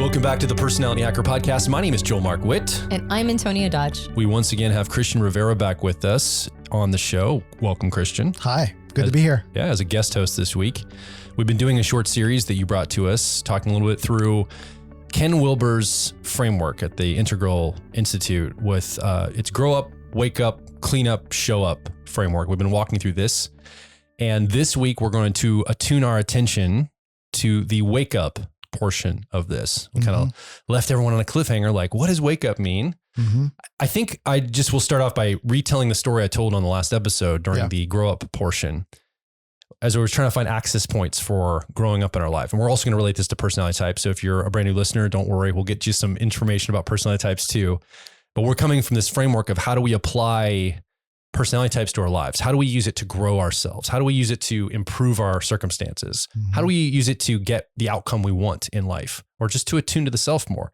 Welcome back to the Personality Hacker Podcast. My name is Joel Mark Witt. And I'm Antonia Dodge. We once again have Christian Rivera back with us on the show. Welcome, Christian. Hi, good to be here. Yeah, as a guest host this week. We've been doing a short series that you brought to us, talking a little bit through Ken Wilber's framework at the Integral Institute with its grow up, wake up, clean up, show up framework. We've been walking through this. And this week, we're going to attune our attention to the wake up portion of this. We kind of left everyone on a cliffhanger, like, what does wake up mean? I think I just will start off by retelling the story I told on the last episode during the grow up portion, as we were trying to find access points for growing up in our life. And we're also going to relate this to personality types. So if you're a brand new listener, don't worry, we'll get you some information about personality types too. But we're coming from this framework of how do we apply personality types to our lives? How do we use it to grow ourselves? How do we use it to improve our circumstances? How do we use it to get the outcome we want in life, or just to attune to the self more?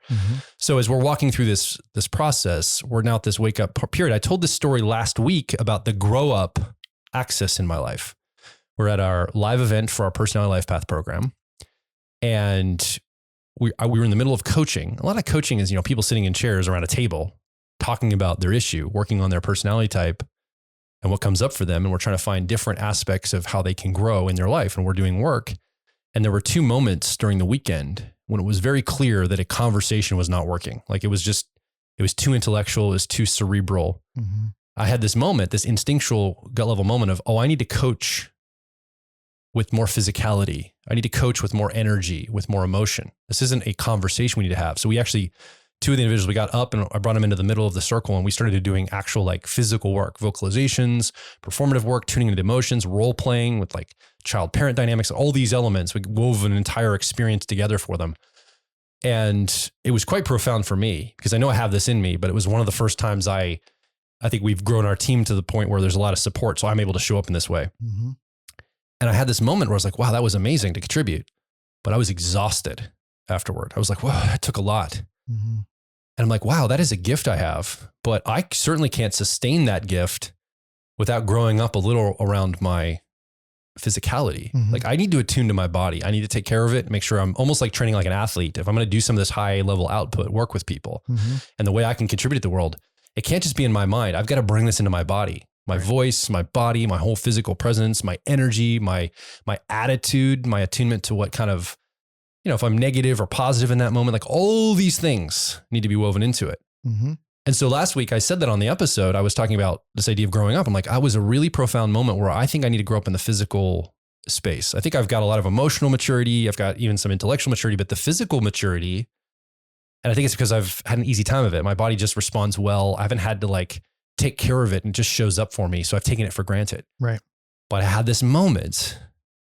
So as we're walking through this process, we're now at this wake up period. I told this story last week about the grow up axis in my life. We're at our live event for our Personality Life Path program. And we were in the middle of coaching. A lot of coaching is, people sitting in chairs around a table, talking about their issue, working on their personality type and what comes up for them. And we're trying to find different aspects of how they can grow in their life. And we're doing work. And there were two moments during the weekend when it was very clear that a conversation was not working. Like it was too intellectual. It was too cerebral. I had this moment, this instinctual gut level moment of, I need to coach with more physicality. I need to coach with more energy, with more emotion. This isn't a conversation we need to have. So we actually, two of the individuals, we got up and I brought them into the middle of the circle and we started doing actual like physical work, vocalizations, performative work, tuning into emotions, role playing with like child-parent dynamics, all these elements. We wove an entire experience together for them. And it was quite profound for me because I know I have this in me, but it was one of the first times I think we've grown our team to the point where there's a lot of support. So I'm able to show up in this way. And I had this moment where I was like, wow, that was amazing to contribute. But I was exhausted afterward. I was like, wow, that took a lot. And I'm like, wow, that is a gift I have, but I certainly can't sustain that gift without growing up a little around my physicality. Like I need to attune to my body. I need to take care of it, make sure I'm almost like training like an athlete. If I'm going to do some of this high level output, work with people and the way I can contribute to the world, it can't just be in my mind. I've got to bring this into my body, my voice, my body, my whole physical presence, my energy, my attitude, my attunement to what kind of, if I'm negative or positive in that moment, like all these things need to be woven into it. And so last week I said that on the episode, I was talking about this idea of growing up. I'm like, I was a really profound moment where I think I need to grow up in the physical space. I think I've got a lot of emotional maturity. I've got even some intellectual maturity, but the physical maturity, and I think it's because I've had an easy time of it. My body just responds well. I haven't had to like take care of it and it just shows up for me. So I've taken it for granted. Right. But I had this moment,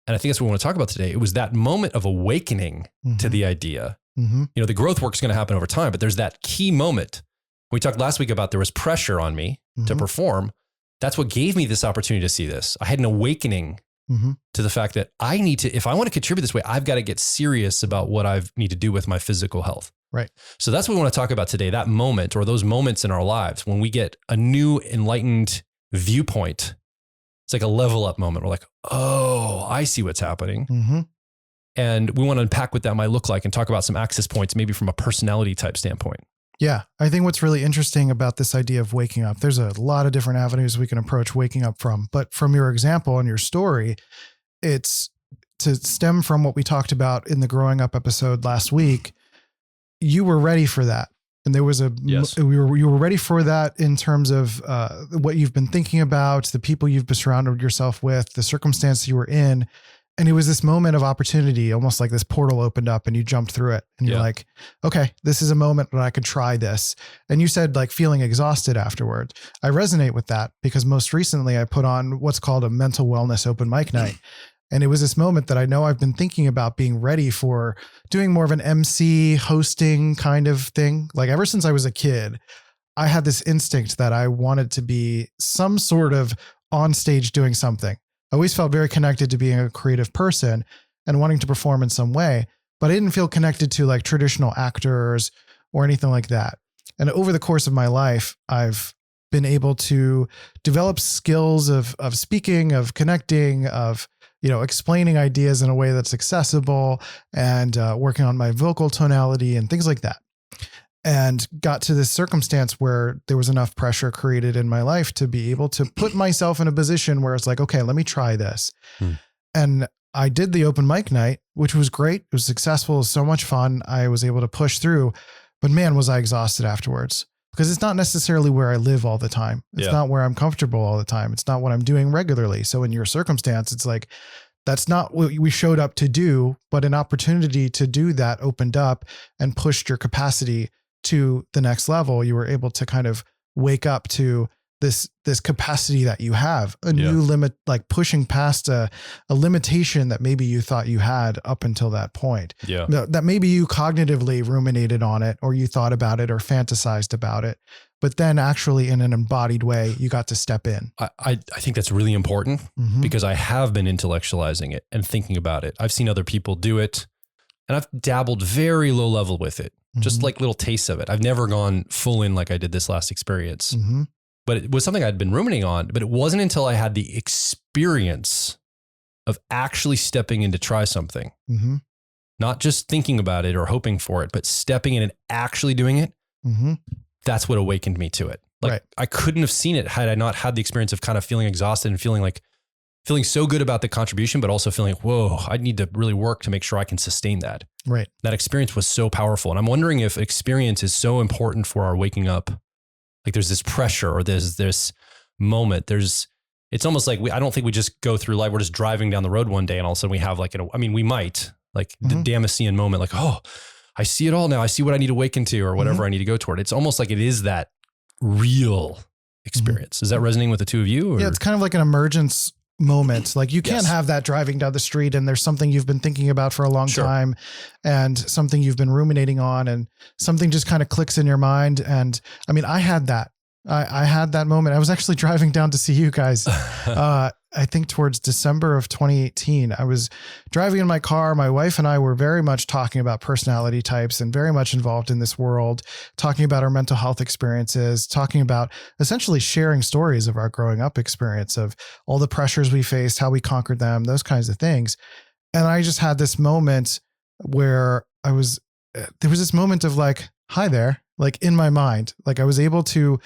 and I think that's what we want to talk about today. It was that moment of awakening to the idea. The growth work is going to happen over time, but there's that key moment. We talked last week about there was pressure on me to perform. That's what gave me this opportunity to see this. I had an awakening to the fact that I need to, if I want to contribute this way, I've got to get serious about what I need to do with my physical health. Right. So that's what we want to talk about today, that moment or those moments in our lives when we get a new enlightened viewpoint. It's like a level up moment. We're like, oh, I see what's happening. And we want to unpack what that might look like and talk about some access points, maybe from a personality type standpoint. Yeah. I think what's really interesting about this idea of waking up, there's a lot of different avenues we can approach waking up from, but from your example and your story, it's to stem from what we talked about in the growing up episode last week. You were ready for that. And there was you were ready for that in terms of what you've been thinking about, the people you've surrounded yourself with, the circumstance you were in. And it was this moment of opportunity, almost like this portal opened up and you jumped through it. And you're like, okay, this is a moment that I could try this. And you said like feeling exhausted afterwards. I resonate with that because most recently I put on what's called a mental wellness open mic night. And it was this moment that I know I've been thinking about being ready for doing more of an MC hosting kind of thing. Like ever since I was a kid, I had this instinct that I wanted to be some sort of on stage doing something. I always felt very connected to being a creative person and wanting to perform in some way, but I didn't feel connected to like traditional actors or anything like that. And over the course of my life, I've been able to develop skills of speaking, of connecting, of, explaining ideas in a way that's accessible and working on my vocal tonality and things like that. And got to this circumstance where there was enough pressure created in my life to be able to put myself in a position where it's like, okay, let me try this. And I did the open mic night, which was great. It was successful. It was so much fun. I was able to push through, but man, was I exhausted afterwards, because it's not necessarily where I live all the time. It's not where I'm comfortable all the time. It's not what I'm doing regularly. So in your circumstance, it's like, that's not what we showed up to do, but an opportunity to do that opened up and pushed your capacity to the next level. You were able to kind of wake up to this capacity that you have, a new limit, like pushing past a limitation that maybe you thought you had up until that point. Yeah. That maybe you cognitively ruminated on it, or you thought about it or fantasized about it, but then actually in an embodied way, you got to step in. I think that's really important because I have been intellectualizing it and thinking about it. I've seen other people do it, and I've dabbled very low level with it. Just like little tastes of it. I've never gone full in like I did this last experience, but it was something I'd been ruminating on. But it wasn't until I had the experience of actually stepping in to try something, not just thinking about it or hoping for it, but stepping in and actually doing it. That's what awakened me to it. Like I couldn't have seen it had I not had the experience of kind of feeling exhausted and feeling so good about the contribution, but also feeling like, whoa, I need to really work to make sure I can sustain that. Right. That experience was so powerful. And I'm wondering if experience is so important for our waking up. Like there's this pressure or there's this moment. It's almost like I don't think we just go through life. We're just driving down the road one day and all of a sudden we have like, we might like the Damascene moment, like, oh, I see it all now. I see what I need to awaken to or whatever I need to go toward. It's almost like it is that real experience. Is that resonating with the two of you? Or? Yeah, it's kind of like an emergence moment. Like you can't have that driving down the street and there's something you've been thinking about for a long time and something you've been ruminating on and something just kind of clicks in your mind. And I mean, I had that. I had that moment. I was actually driving down to see you guys. I think towards December of 2018, I was driving in my car. My wife and I were very much talking about personality types and very much involved in this world, talking about our mental health experiences, talking about essentially sharing stories of our growing up experience, of all the pressures we faced, how we conquered them, those kinds of things. And I just had this moment where there was this moment of like, hi there, like in my mind, like I was able to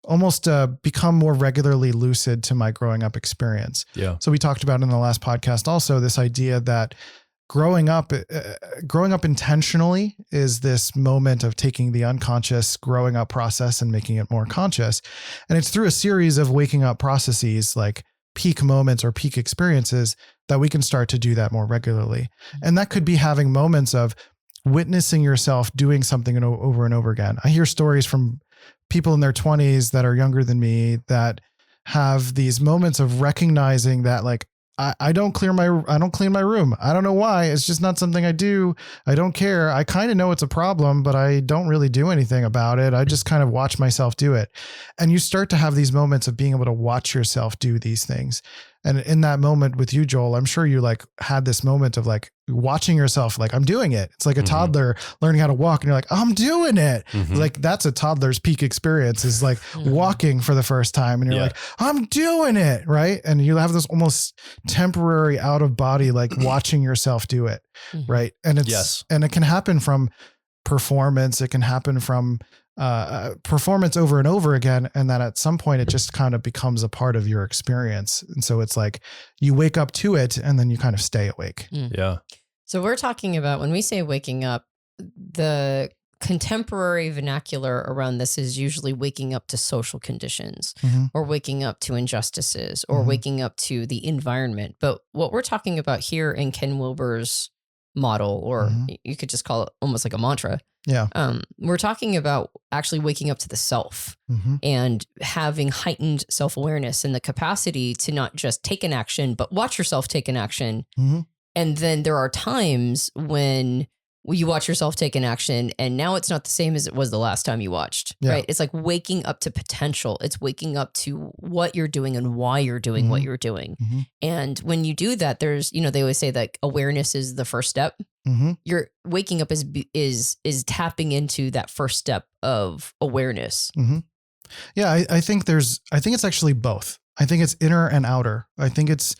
almost become more regularly lucid to my growing up experience. Yeah. So we talked about in the last podcast also this idea that growing up intentionally is this moment of taking the unconscious growing up process and making it more conscious. And it's through a series of waking up processes, like peak moments or peak experiences, that we can start to do that more regularly. And that could be having moments of witnessing yourself doing something over and over again. I hear stories from people in their 20s that are younger than me that have these moments of recognizing that, like, I don't clean my room. I don't know why. It's just not something I do. I don't care. I kind of know it's a problem, but I don't really do anything about it. I just kind of watch myself do it. And you start to have these moments of being able to watch yourself do these things. And in that moment with you, Joel, I'm sure you like had this moment of like watching yourself, like, I'm doing it. It's like a toddler learning how to walk and you're like, I'm doing it. Like that's a toddler's peak experience, is like walking for the first time. And you're like, I'm doing it. Right. And you have this almost temporary out of body, like watching yourself do it. Right. And and it can happen from performance. It can happen from performance over and over again. And then at some point it just kind of becomes a part of your experience. And so it's like you wake up to it and then you kind of stay awake. Yeah. So we're talking about, when we say waking up, the contemporary vernacular around this is usually waking up to social conditions or waking up to injustices or waking up to the environment. But what we're talking about here in Ken Wilber's model, or you could just call it almost like a mantra. Yeah. We're talking about actually waking up to the self and having heightened self-awareness and the capacity to not just take an action, but watch yourself take an action. And then there are times when you watch yourself take an action and now it's not the same as it was the last time you watched, right? It's like waking up to potential. It's waking up to what you're doing and why you're doing what you're doing. And when you do that, there's, they always say that awareness is the first step. Your waking up is tapping into that first step of awareness. Yeah. I think it's actually both. I think it's inner and outer. I think it's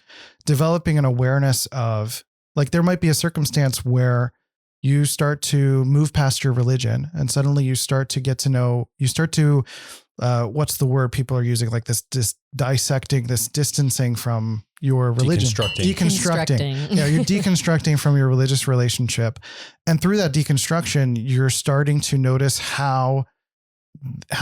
developing an awareness of, like, there might be a circumstance where you start to move past your religion and suddenly you start to get to know, what's the word people are using? Like this dissecting, this distancing from your religion. Deconstructing. You're deconstructing from your religious relationship. And through that deconstruction, you're starting to notice how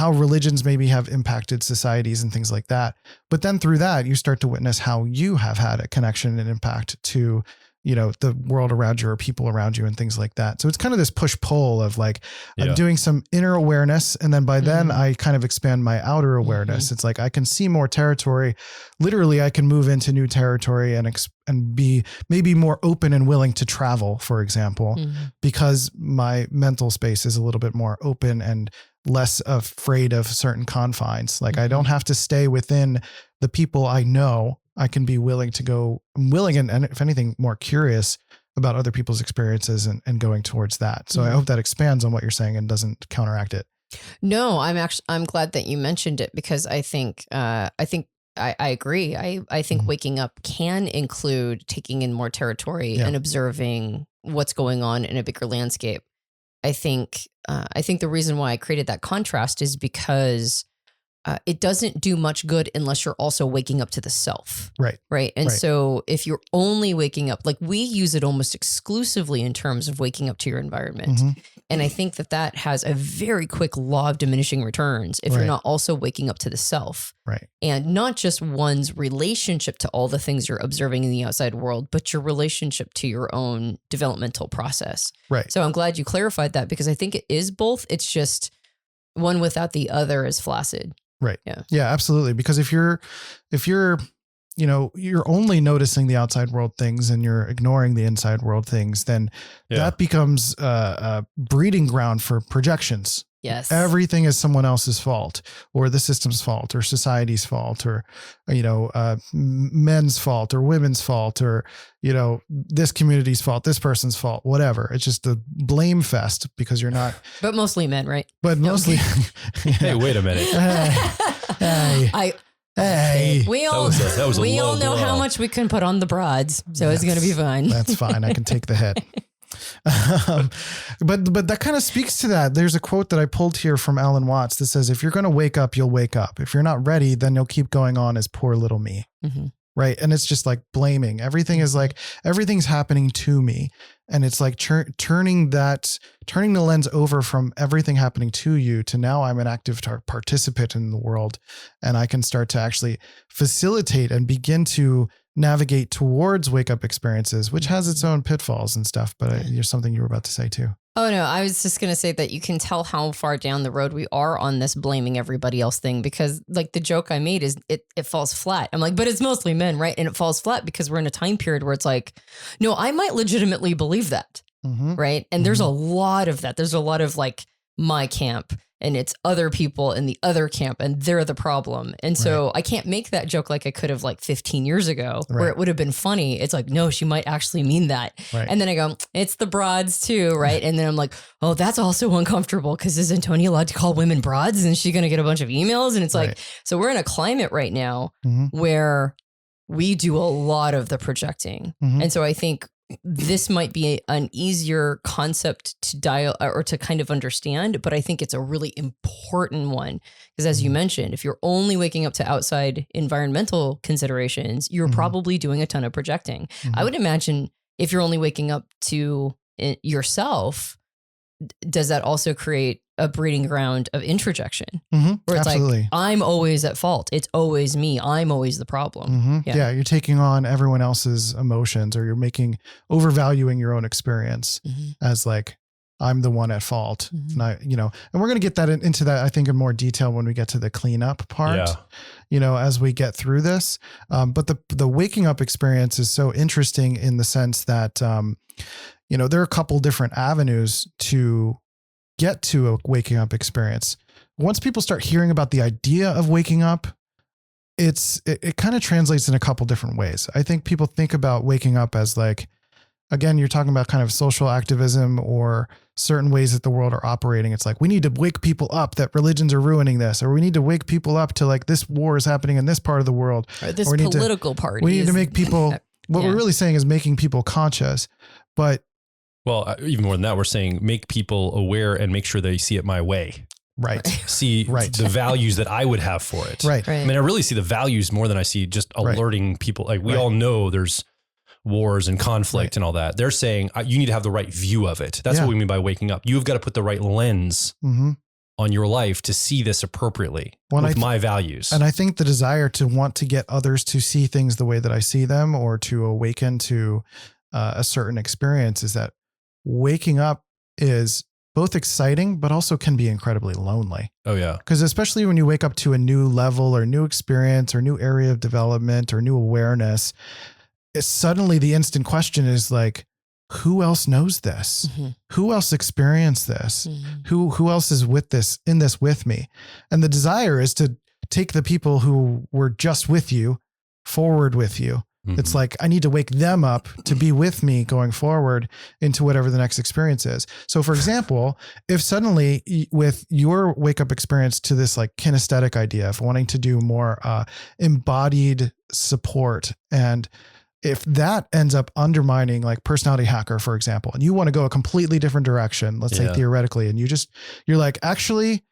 religions maybe have impacted societies and things like that. But then through that, you start to witness how you have had a connection and impact to, the world around you or people around you and things like that. So it's kind of this push pull of like, I'm doing some inner awareness. And then by then I kind of expand my outer awareness. It's like, I can see more territory. Literally, I can move into new territory and be maybe more open and willing to travel, for example, because my mental space is a little bit more open and less afraid of certain confines. Like I don't have to stay within the people I know. I can be willing to go, and if anything, more curious about other people's experiences and going towards that. So I hope that expands on what you're saying and doesn't counteract it. No, I'm glad that you mentioned it, because I think I agree. I think waking up can include taking in more territory and observing what's going on in a bigger landscape. I think the reason why I created that contrast is because it doesn't do much good unless you're also waking up to the self. Right. Right. And so if you're only waking up, like we use it almost exclusively in terms of waking up to your environment. And I think that has a very quick law of diminishing returns if you're not also waking up to the self. Right. And not just one's relationship to all the things you're observing in the outside world, but your relationship to your own developmental process. Right. So I'm glad you clarified that, because I think it is both. It's just one without the other is flaccid. Right. Yeah, absolutely. Because if you're, you're only noticing the outside world things and you're ignoring the inside world things, then that becomes a breeding ground for projections. Yes. Everything is someone else's fault, or the system's fault, or society's fault, or, men's fault or women's fault, or, this community's fault, this person's fault, whatever. It's just a blame fest because you're not. But mostly men, right? But mostly. Hey, wait a minute. Hey. We all know how much we can put on the broads, so it's going to be fine. That's fine. I can take the hit. But that kind of speaks to that. There's a quote that I pulled here from Alan Watts that says, if you're going to wake up, you'll wake up. If you're not ready, then you'll keep going on as poor little me. Right. And it's just like blaming. Everything's happening to me. And it's like turning the lens over from everything happening to you to now I'm an active participant in the world. And I can start to actually facilitate and begin to navigate towards wake up experiences, which has its own pitfalls and stuff. But there's something you were about to say too. Oh, no, I was just going to say that you can tell how far down the road we are on this blaming everybody else thing, because like the joke I made is it falls flat. I'm like, but it's mostly men, right? And it falls flat because we're in a time period where it's like, no, I might legitimately believe that. Right. And there's a lot of that. There's a lot of like my camp and it's other people in the other camp and they're the problem. And so I can't make that joke like I could have like 15 years ago where it would have been funny. It's like, no, she might actually mean that. And then I go, it's the broads too. Right. And then I'm like, oh, that's also uncomfortable because is Antonia allowed to call women broads? And is she going to get a bunch of emails? And it's like, so we're in a climate right now where we do a lot of the projecting. And so I think this might be an easier concept to dial or to kind of understand, but I think it's a really important one because as you mentioned, if you're only waking up to outside environmental considerations, you're probably doing a ton of projecting. I would imagine if you're only waking up to yourself, does that also create a breeding ground of introjection where it's like, I'm always at fault. It's always me. I'm always the problem. Yeah. You're taking on everyone else's emotions or you're overvaluing your own experience as like, I'm the one at fault. And and we're going to get into that, I think in more detail when we get to the cleanup part, as we get through this. But the waking up experience is so interesting in the sense that, there are a couple different avenues to get to a waking up experience. Once people start hearing about the idea of waking up, it kind of translates in a couple different ways. I think people think about waking up as like, again, you're talking about kind of social activism or certain ways that the world are operating. It's like, we need to wake people up that religions are ruining this, or we need to wake people up to like this war is happening in this part of the world. Or this political party. We need to make people, what we're really saying is making people conscious, but. Well, even more than that, we're saying make people aware and make sure they see it my way. Right. See the values that I would have for it. Right. I mean, I really see the values more than I see just alerting people. Like we all know there's wars and conflict and all that. They're saying you need to have the right view of it. That's what we mean by waking up. You've got to put the right lens on your life to see this appropriately with my values. And I think the desire to want to get others to see things the way that I see them, or to awaken to a certain experience, is that waking up is both exciting, but also can be incredibly lonely. Oh yeah. Because especially when you wake up to a new level or new experience or new area of development or new awareness, suddenly the instant question is like, who else knows this? Who else experienced this? Who else is in this with me? And the desire is to take the people who were just with you forward with you. It's like, I need to wake them up to be with me going forward into whatever the next experience is. So for example, if suddenly with your wake up experience to this like kinesthetic idea of wanting to do more embodied support, and if that ends up undermining like personality hacker, for example, and you want to go a completely different direction, let's say theoretically, and you're like, actually,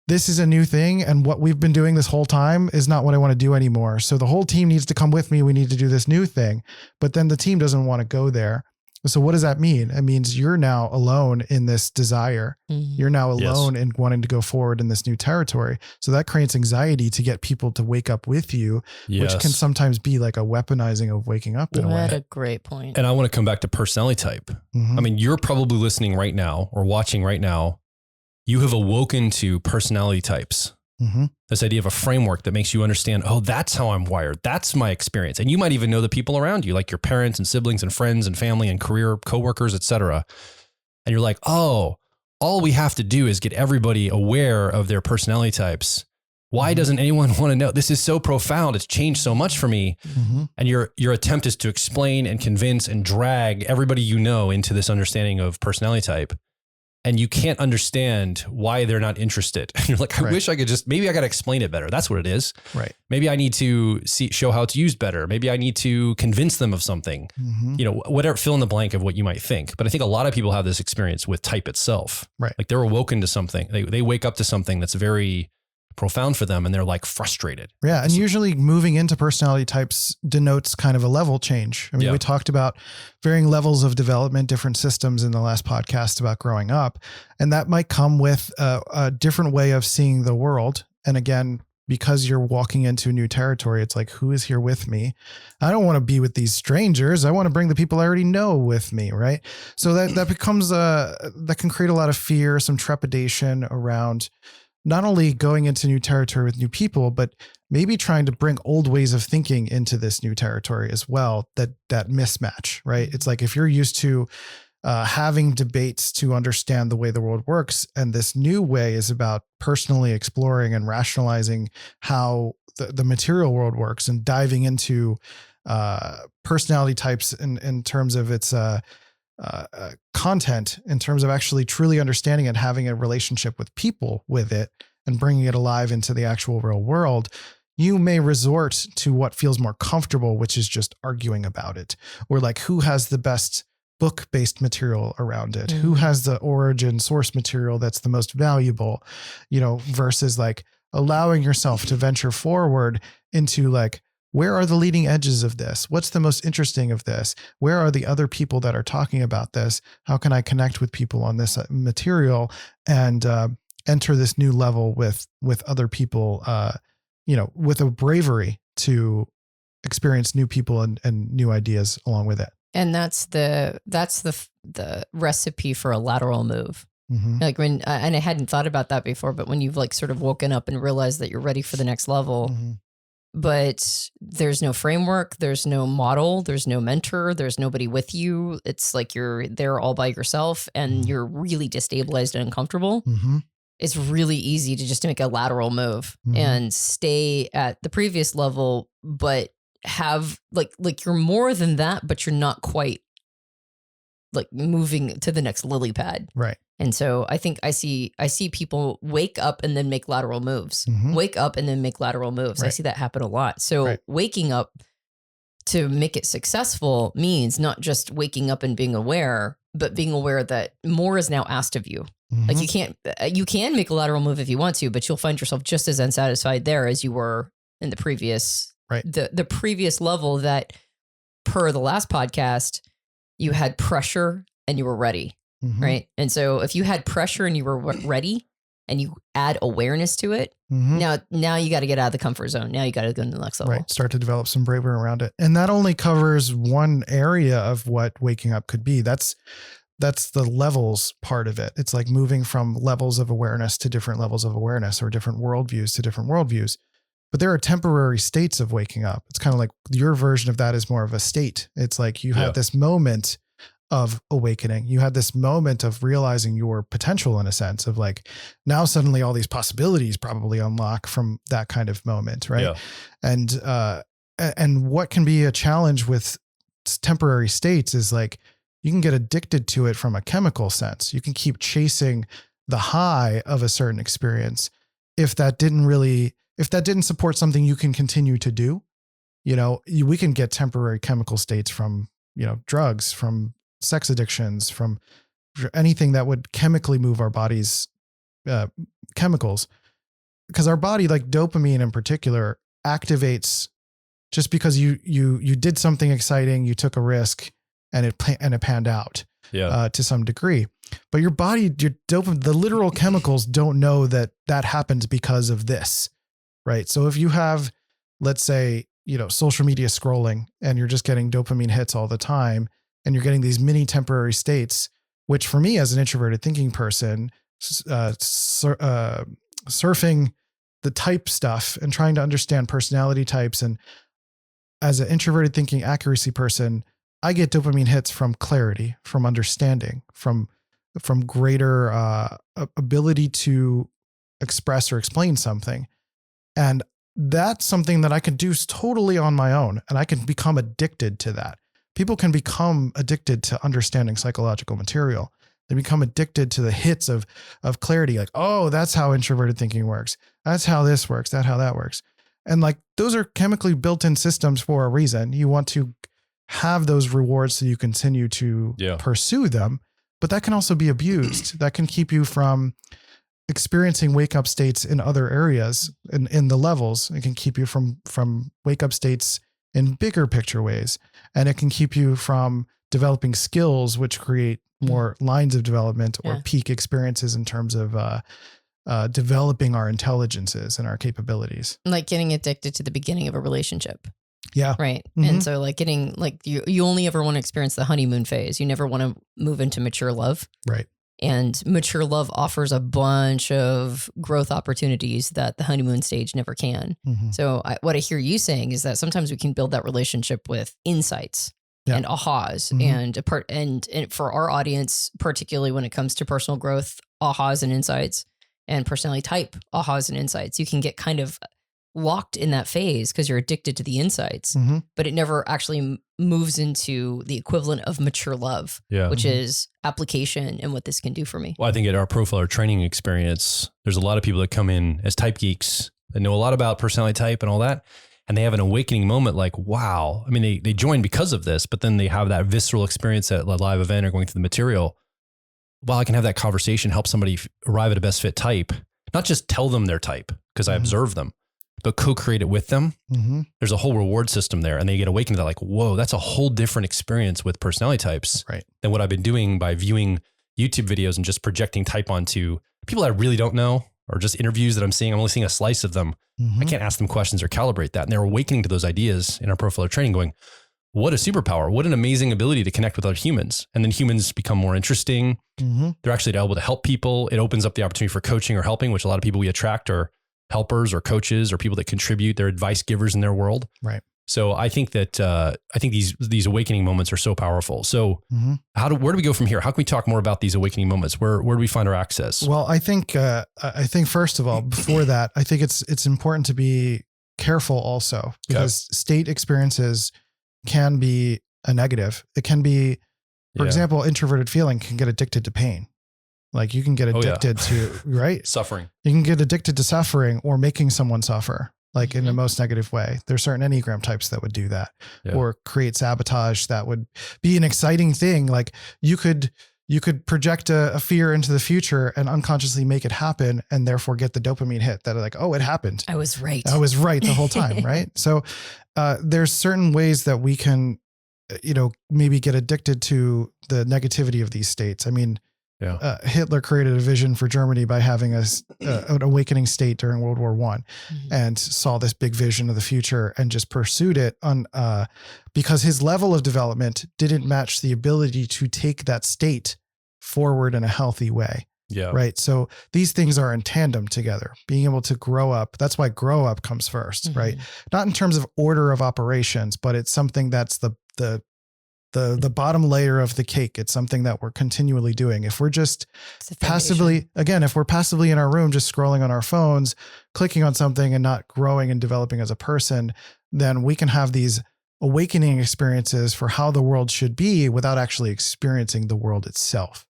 this is a new thing. And what we've been doing this whole time is not what I want to do anymore. So the whole team needs to come with me. We need to do this new thing, but then the team doesn't want to go there. So what does that mean? It means you're now alone in this desire. You're now alone in wanting to go forward in this new territory. So that creates anxiety to get people to wake up with you, which can sometimes be like a weaponizing of waking up in a way. That's a great point. And I want to come back to personality type. I mean, you're probably listening right now or watching right now. You have awoken to personality types. This idea of a framework that makes you understand, oh, that's how I'm wired. That's my experience. And you might even know the people around you, like your parents and siblings and friends and family and career coworkers, et cetera. And you're like, oh, all we have to do is get everybody aware of their personality types. Why doesn't anyone want to know? This is so profound. It's changed so much for me. And your attempt is to explain and convince and drag everybody you know into this understanding of personality type. And you can't understand why they're not interested. And you're like, I wish I could maybe I got to explain it better. That's what it is. Right. Maybe I need to show how it's used better. Maybe I need to convince them of something, whatever, fill in the blank of what you might think. But I think a lot of people have this experience with type itself. Right. Like they're awoken to something. They wake up to something that's very profound for them and they're like frustrated. Yeah. And usually moving into personality types denotes kind of a level change. I mean, we talked about varying levels of development, different systems in the last podcast about growing up. And that might come with a different way of seeing the world. And again, because you're walking into a new territory, it's like, who is here with me? I don't want to be with these strangers. I want to bring the people I already know with me. Right. So that becomes that can create a lot of fear, some trepidation around not only going into new territory with new people, but maybe trying to bring old ways of thinking into this new territory as well. That mismatch, right? It's like, if you're used to having debates to understand the way the world works, and this new way is about personally exploring and rationalizing how the material world works and diving into personality types in terms of its content, in terms of actually truly understanding and having a relationship with people with it and bringing it alive into the actual real world, you may resort to what feels more comfortable, which is just arguing about it, or like, who has the best book-based material around it? Who has the origin source material that's the most valuable, versus like allowing yourself to venture forward into like, where are the leading edges of this? What's the most interesting of this? Where are the other people that are talking about this? How can I connect with people on this material and enter this new level with other people, with a bravery to experience new people and new ideas along with it. And that's the recipe for a lateral move. Like when, and I hadn't thought about that before, but when you've like sort of woken up and realized that you're ready for the next level, but there's no framework, there's no model, there's no mentor, there's nobody with you. It's like you're there all by yourself and you're really destabilized and uncomfortable. It's really easy to just make a lateral move and stay at the previous level, but have like you're more than that, but you're not quite like moving to the next lily pad. Right. And so I think I see people wake up and then make lateral moves, wake up and then make lateral moves. Right. I see that happen a lot. So Right. waking up to make it successful means not just waking up and being aware, but being aware that more is now asked of you. Like you can make a lateral move if you want to, but you'll find yourself just as unsatisfied there as you were in the previous, the previous level that, per the last podcast, you had pressure and you were ready. Right. And so if you had pressure and you were ready and you add awareness to it, now you got to get out of the comfort zone. Now you got to go to the next level. Right. Start to develop some bravery around it. And that only covers one area of what waking up could be. That's the levels part of it. It's like moving from levels of awareness to different levels of awareness, or different worldviews to different worldviews. But there are temporary states of waking up. It's kind of like your version of that is more of a state. It's like you had this moment of awakening. You had this moment of realizing your potential, in a sense of like, now suddenly all these possibilities probably unlock from that kind of moment. Right. Yeah. And what can be a challenge with temporary states is like, you can get addicted to it from a chemical sense. You can keep chasing the high of a certain experience. If that didn't support something you can continue to do, we can get temporary chemical states from, drugs, from sex addictions, from anything that would chemically move our body's chemicals, because our body, like dopamine in particular, activates just because you did something exciting, you took a risk, and it panned out to some degree. But your body, your dopamine, the literal chemicals don't know that happened because of this, right? So if you have, let's say, social media scrolling, and you're just getting dopamine hits all the time, and you're getting these mini temporary states, which for me as an introverted thinking person, surfing the type stuff and trying to understand personality types, and as an introverted thinking accuracy person, I get dopamine hits from clarity, from understanding, from greater ability to express or explain something. And that's something that I can do totally on my own, and I can become addicted to that. People can become addicted to understanding psychological material. They become addicted to the hits of clarity. Like, oh, that's how introverted thinking works. That's how this works. That's how that works. And like, those are chemically built-in systems for a reason. You want to have those rewards so you continue to pursue them, but that can also be abused. That can keep you from experiencing wake up states in other areas in the levels. It can keep you from wake up states in bigger picture ways. And it can keep you from developing skills, which create more lines of development or peak experiences in terms of developing our intelligences and our capabilities. Like getting addicted to the beginning of a relationship. Yeah. Right. And so like getting like you only ever want to experience the honeymoon phase. You never want to move into mature love. Right. And mature love offers a bunch of growth opportunities that the honeymoon stage never can. So what I hear you saying is that sometimes we can build that relationship with insights and ahas, and for our audience, particularly when it comes to personal growth, ahas and insights, and personality type ahas and insights, you can get kind of locked in that phase because you're addicted to the insights, but it never actually moves into the equivalent of mature love, which is application and what this can do for me. Well, I think at our profiler training experience, there's a lot of people that come in as type geeks that know a lot about personality type and all that. And they have an awakening moment like, wow. I mean, they join because of this, but then they have that visceral experience at a live event or going through the material. While I can have that conversation, help somebody arrive at a best fit type, not just tell them their type because I observe them, but co-create it with them. There's a whole reward system there, and they get awakened to that like, whoa, that's a whole different experience with personality types than what I've been doing by viewing YouTube videos and just projecting type onto people I really don't know, or just interviews that I'm seeing. I'm only seeing a slice of them. I can't ask them questions or calibrate that. And they're awakening to those ideas in our profiler training going, what a superpower. What an amazing ability to connect with other humans. And then humans become more interesting. They're actually able to help people. It opens up the opportunity for coaching or helping, which a lot of people we attract are helpers or coaches or people that contribute. They're advice givers in their world. Right. So I think that these awakening moments are so powerful. So where do we go from here? How can we talk more about these awakening moments? Where do we find our access? Well, I think first of all, before that, I think it's important to be careful also, because state experiences can be a negative. It can be For example, introverted feeling can get addicted to pain. Like you can get addicted to, right? Suffering. You can get addicted to suffering or making someone suffer, like in the most negative way. There's certain Enneagram types that would do that or create sabotage. That would be an exciting thing. Like you could project a fear into the future and unconsciously make it happen and therefore get the dopamine hit that are like, oh, it happened. I was right. I was right the whole time. Right. So there's certain ways that we can, maybe get addicted to the negativity of these states. I mean, Hitler created a vision for Germany by having an awakening state during World War I and saw this big vision of the future and just pursued it because his level of development didn't match the ability to take that state forward in a healthy way. Yeah. Right. So these things are in tandem together, being able to grow up. That's why grow up comes first, right? Not in terms of order of operations, but it's something that's the bottom layer of the cake. It's something that we're continually doing. If we're just passively in our room, just scrolling on our phones, clicking on something and not growing and developing as a person, then we can have these awakening experiences for how the world should be without actually experiencing the world itself.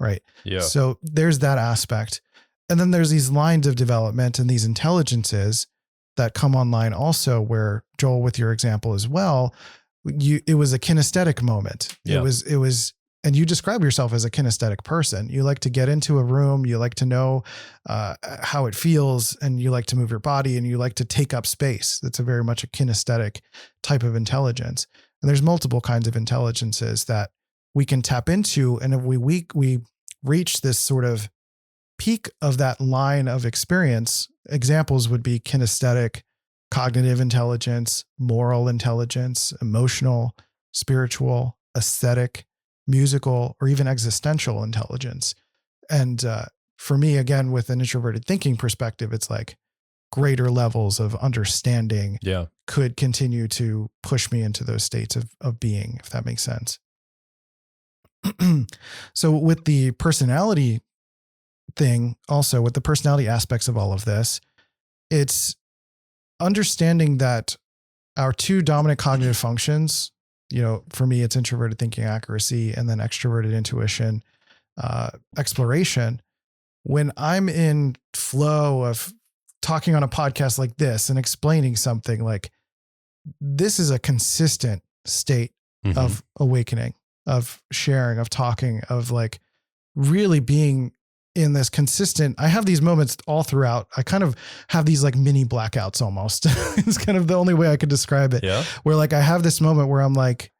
Right. Yeah. So there's that aspect. And then there's these lines of development and these intelligences that come online also, where Joel, with your example as well, it was a kinesthetic moment. Yeah. It was, and you describe yourself as a kinesthetic person. You like to get into a room. You like to know how it feels, and you like to move your body, and you like to take up space. That's a very much a kinesthetic type of intelligence. And there's multiple kinds of intelligences that we can tap into. And if we reach this sort of peak of that line of experience, examples would be kinesthetic, cognitive intelligence, moral intelligence, emotional, spiritual, aesthetic, musical, or even existential intelligence. And for me, again, with an introverted thinking perspective, it's like greater levels of understanding could continue to push me into those states of being, if that makes sense. So with the personality thing, also with the personality aspects of all of this, it's understanding that our two dominant cognitive functions, for me, it's introverted thinking accuracy and then extroverted intuition, exploration. When I'm in flow of talking on a podcast like this and explaining something, like this is a consistent state of awakening, of sharing, of talking, of like really being in this consistent. I have these moments all throughout. I kind of have these like mini blackouts almost. It's kind of the only way I could describe it. Yeah. Where like I have this moment where I'm like,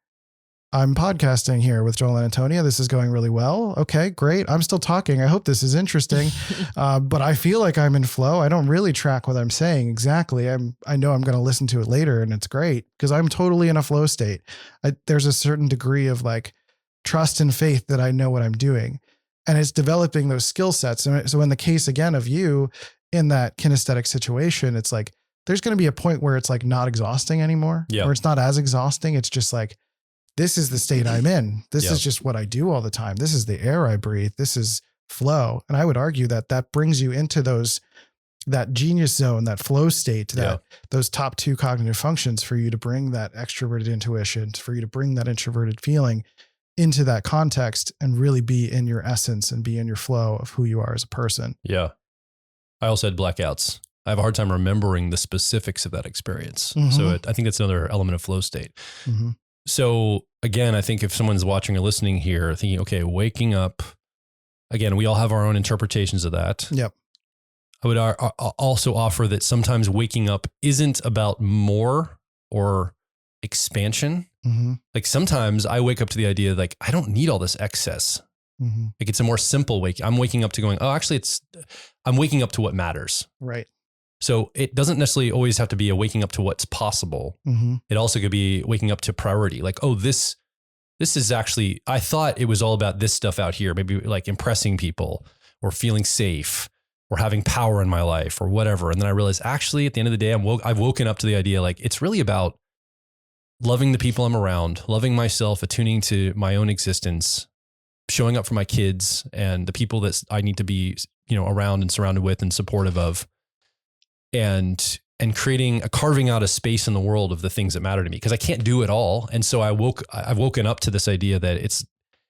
I'm podcasting here with Joel and Antonia. This is going really well. Okay, great. I'm still talking. I hope this is interesting. But I feel like I'm in flow. I don't really track what I'm saying exactly. I know I'm going to listen to it later, and it's great because I'm totally in a flow state. There's a certain degree of like trust and faith that I know what I'm doing. And it's developing those skill sets. And so in the case again of you in that kinesthetic situation, it's like, there's going to be a point where it's like not exhausting anymore, or it's not as exhausting. It's just like, this is the state I'm in. This is just what I do all the time. This is the air I breathe. This is flow. And I would argue that brings you into that genius zone, that flow state, those top two cognitive functions for you to bring that extroverted intuition, for you to bring that introverted feeling into that context and really be in your essence and be in your flow of who you are as a person. Yeah. I also had blackouts. I have a hard time remembering the specifics of that experience. So I think it's another element of flow state. So again, I think if someone's watching or listening here thinking, okay, waking up, again, we all have our own interpretations of that. Yep. I would also offer that sometimes waking up isn't about more or expansion. Like sometimes I wake up to the idea, like, I don't need all this excess. Like it's a more simple wake. I'm waking up to going, oh, actually I'm waking up to what matters. Right. So it doesn't necessarily always have to be a waking up to what's possible. It also could be waking up to priority. Like, oh, this is actually, I thought it was all about this stuff out here, maybe like impressing people or feeling safe or having power in my life or whatever. And then I realized actually at the end of the day, I've woken up to the idea, like it's really about loving the people I'm around, loving myself, attuning to my own existence, showing up for my kids and the people that I need to be, around and surrounded with and supportive of, and carving out a space in the world of the things that matter to me, because I can't do it all. And so I've woken up to this idea that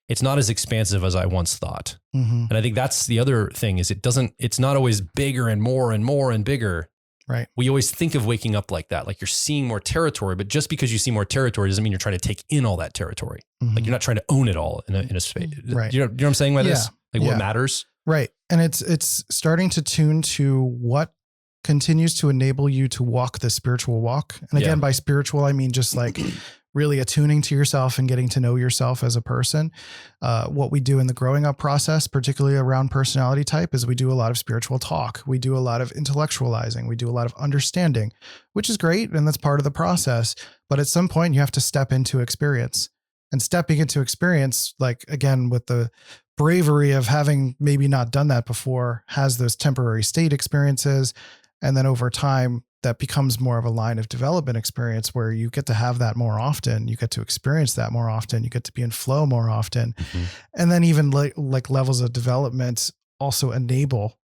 it's not as expansive as I once thought. Mm-hmm. And I think that's the other thing is it's not always bigger and more and more and bigger. Right. We always think of waking up like that, like you're seeing more territory, but just because you see more territory doesn't mean you're trying to take in all that territory. Mm-hmm. Like you're not trying to own it all in a space. Right. You know what I'm saying by this? Like what matters? Right. And it's starting to tune to what continues to enable you to walk the spiritual walk. And again, by spiritual, I mean just like really attuning to yourself and getting to know yourself as a person. What we do in the growing up process, particularly around personality type, is we do a lot of spiritual talk. We do a lot of intellectualizing. We do a lot of understanding, which is great. And that's part of the process. But at some point you have to step into experience, and stepping into experience, like again, with the bravery of having maybe not done that before, has those temporary state experiences. And then over time, that becomes more of a line of development experience where you get to have that more often. You get to experience that more often. You get to be in flow more often. Mm-hmm. And then even like levels of development also enable,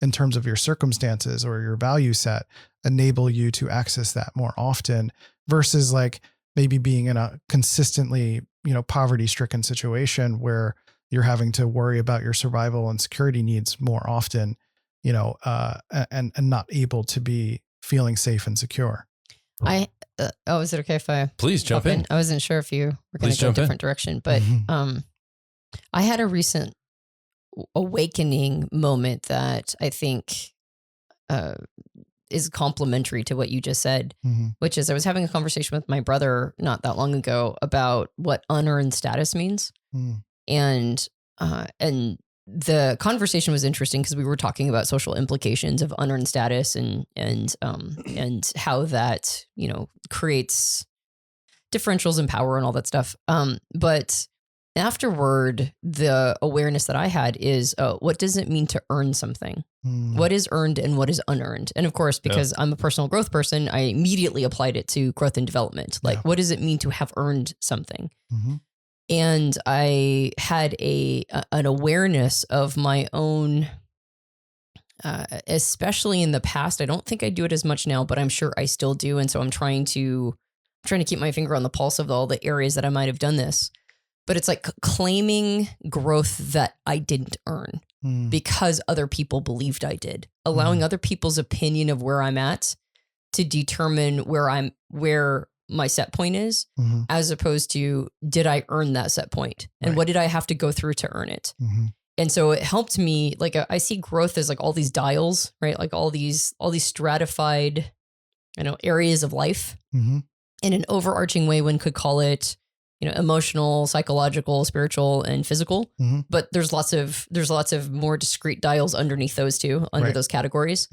in terms of your circumstances or your value set, enable you to access that more often versus like maybe being in a consistently, poverty stricken situation where you're having to worry about your survival and security needs more often, and not able to be feeling safe and secure. Is it okay if I please jump in? I wasn't sure if you were going to go a different direction, but I had a recent awakening moment that I think is complementary to what you just said, which is I was having a conversation with my brother not that long ago about what unearned status means. And the conversation was interesting because we were talking about social implications of unearned status and how that, creates differentials in power and all that stuff. But afterward, the awareness that I had is, what does it mean to earn something? What is earned and what is unearned? And of course, because I'm a personal growth person, I immediately applied it to growth and development. Like, what does it mean to have earned something? And I had an awareness of my own, especially in the past. I don't think I do it as much now, but I'm sure I still do. And so I'm trying to keep my finger on the pulse of all the areas that I might have done this. But it's like claiming growth that I didn't earn because other people believed I did, allowing other people's opinion of where I'm at to determine where my set point is, as opposed to, did I earn that set point? And what did I have to go through to earn it? And so it helped me, like, I see growth as like all these dials, right? Like all these stratified, areas of life. In an overarching way, one could call it, emotional, psychological, spiritual, and physical. But there's lots of more discrete dials underneath those two, under those categories.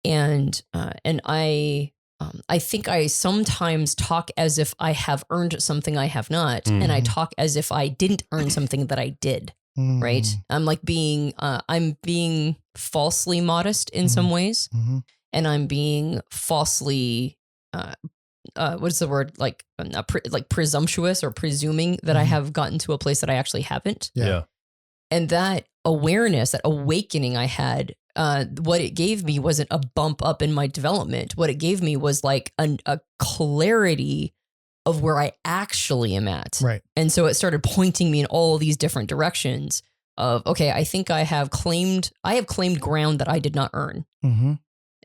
And I think I sometimes talk as if I have earned something I have not, and I talk as if I didn't earn something that I did. Right? I'm like I'm being falsely modest in some ways, and I'm being falsely, what is the word? Like presumptuous or presuming that I have gotten to a place that I actually haven't. Yeah. And that awareness, that awakening I had, what it gave me wasn't a bump up in my development. What it gave me was like a clarity of where I actually am at. Right. And so it started pointing me in all these different directions of, okay, I think I have claimed ground that I did not earn.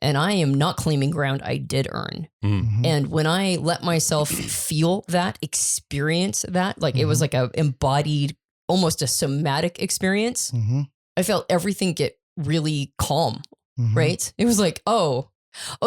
And I am not claiming ground I did earn. And when I let myself feel that, experience that, like it was like a embodied, almost a somatic experience, I felt everything get really calm, right? It was like, oh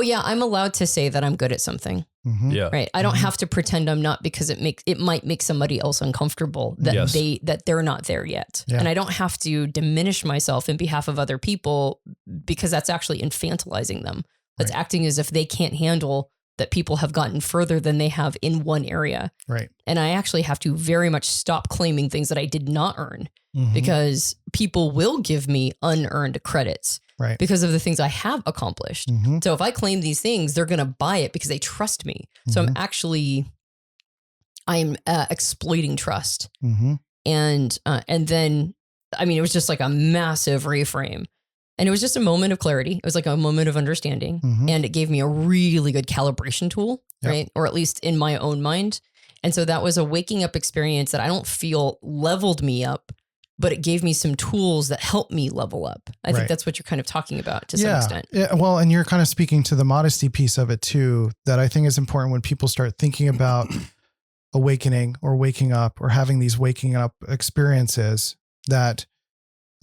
yeah, I'm allowed to say that I'm good at something. Right. I don't have to pretend I'm not, because it might make somebody else uncomfortable that they're not there yet. And I don't have to diminish myself in behalf of other people, because that's actually infantilizing them. That's acting as if they can't handle that people have gotten further than they have in one area. Right. And I actually have to very much stop claiming things that I did not earn, because people will give me unearned credits because of the things I have accomplished. So if I claim these things, they're going to buy it because they trust me. So I'm exploiting trust. And then, I mean, it was just like a massive reframe. And it was just a moment of clarity. It was like a moment of understanding. And it gave me a really good calibration tool, right? Or at least in my own mind. And so that was a waking up experience that I don't feel leveled me up, but it gave me some tools that helped me level up. I think that's what you're kind of talking about to some extent. Yeah. Well, and you're kind of speaking to the modesty piece of it too, that I think is important when people start thinking about awakening or waking up or having these waking up experiences. That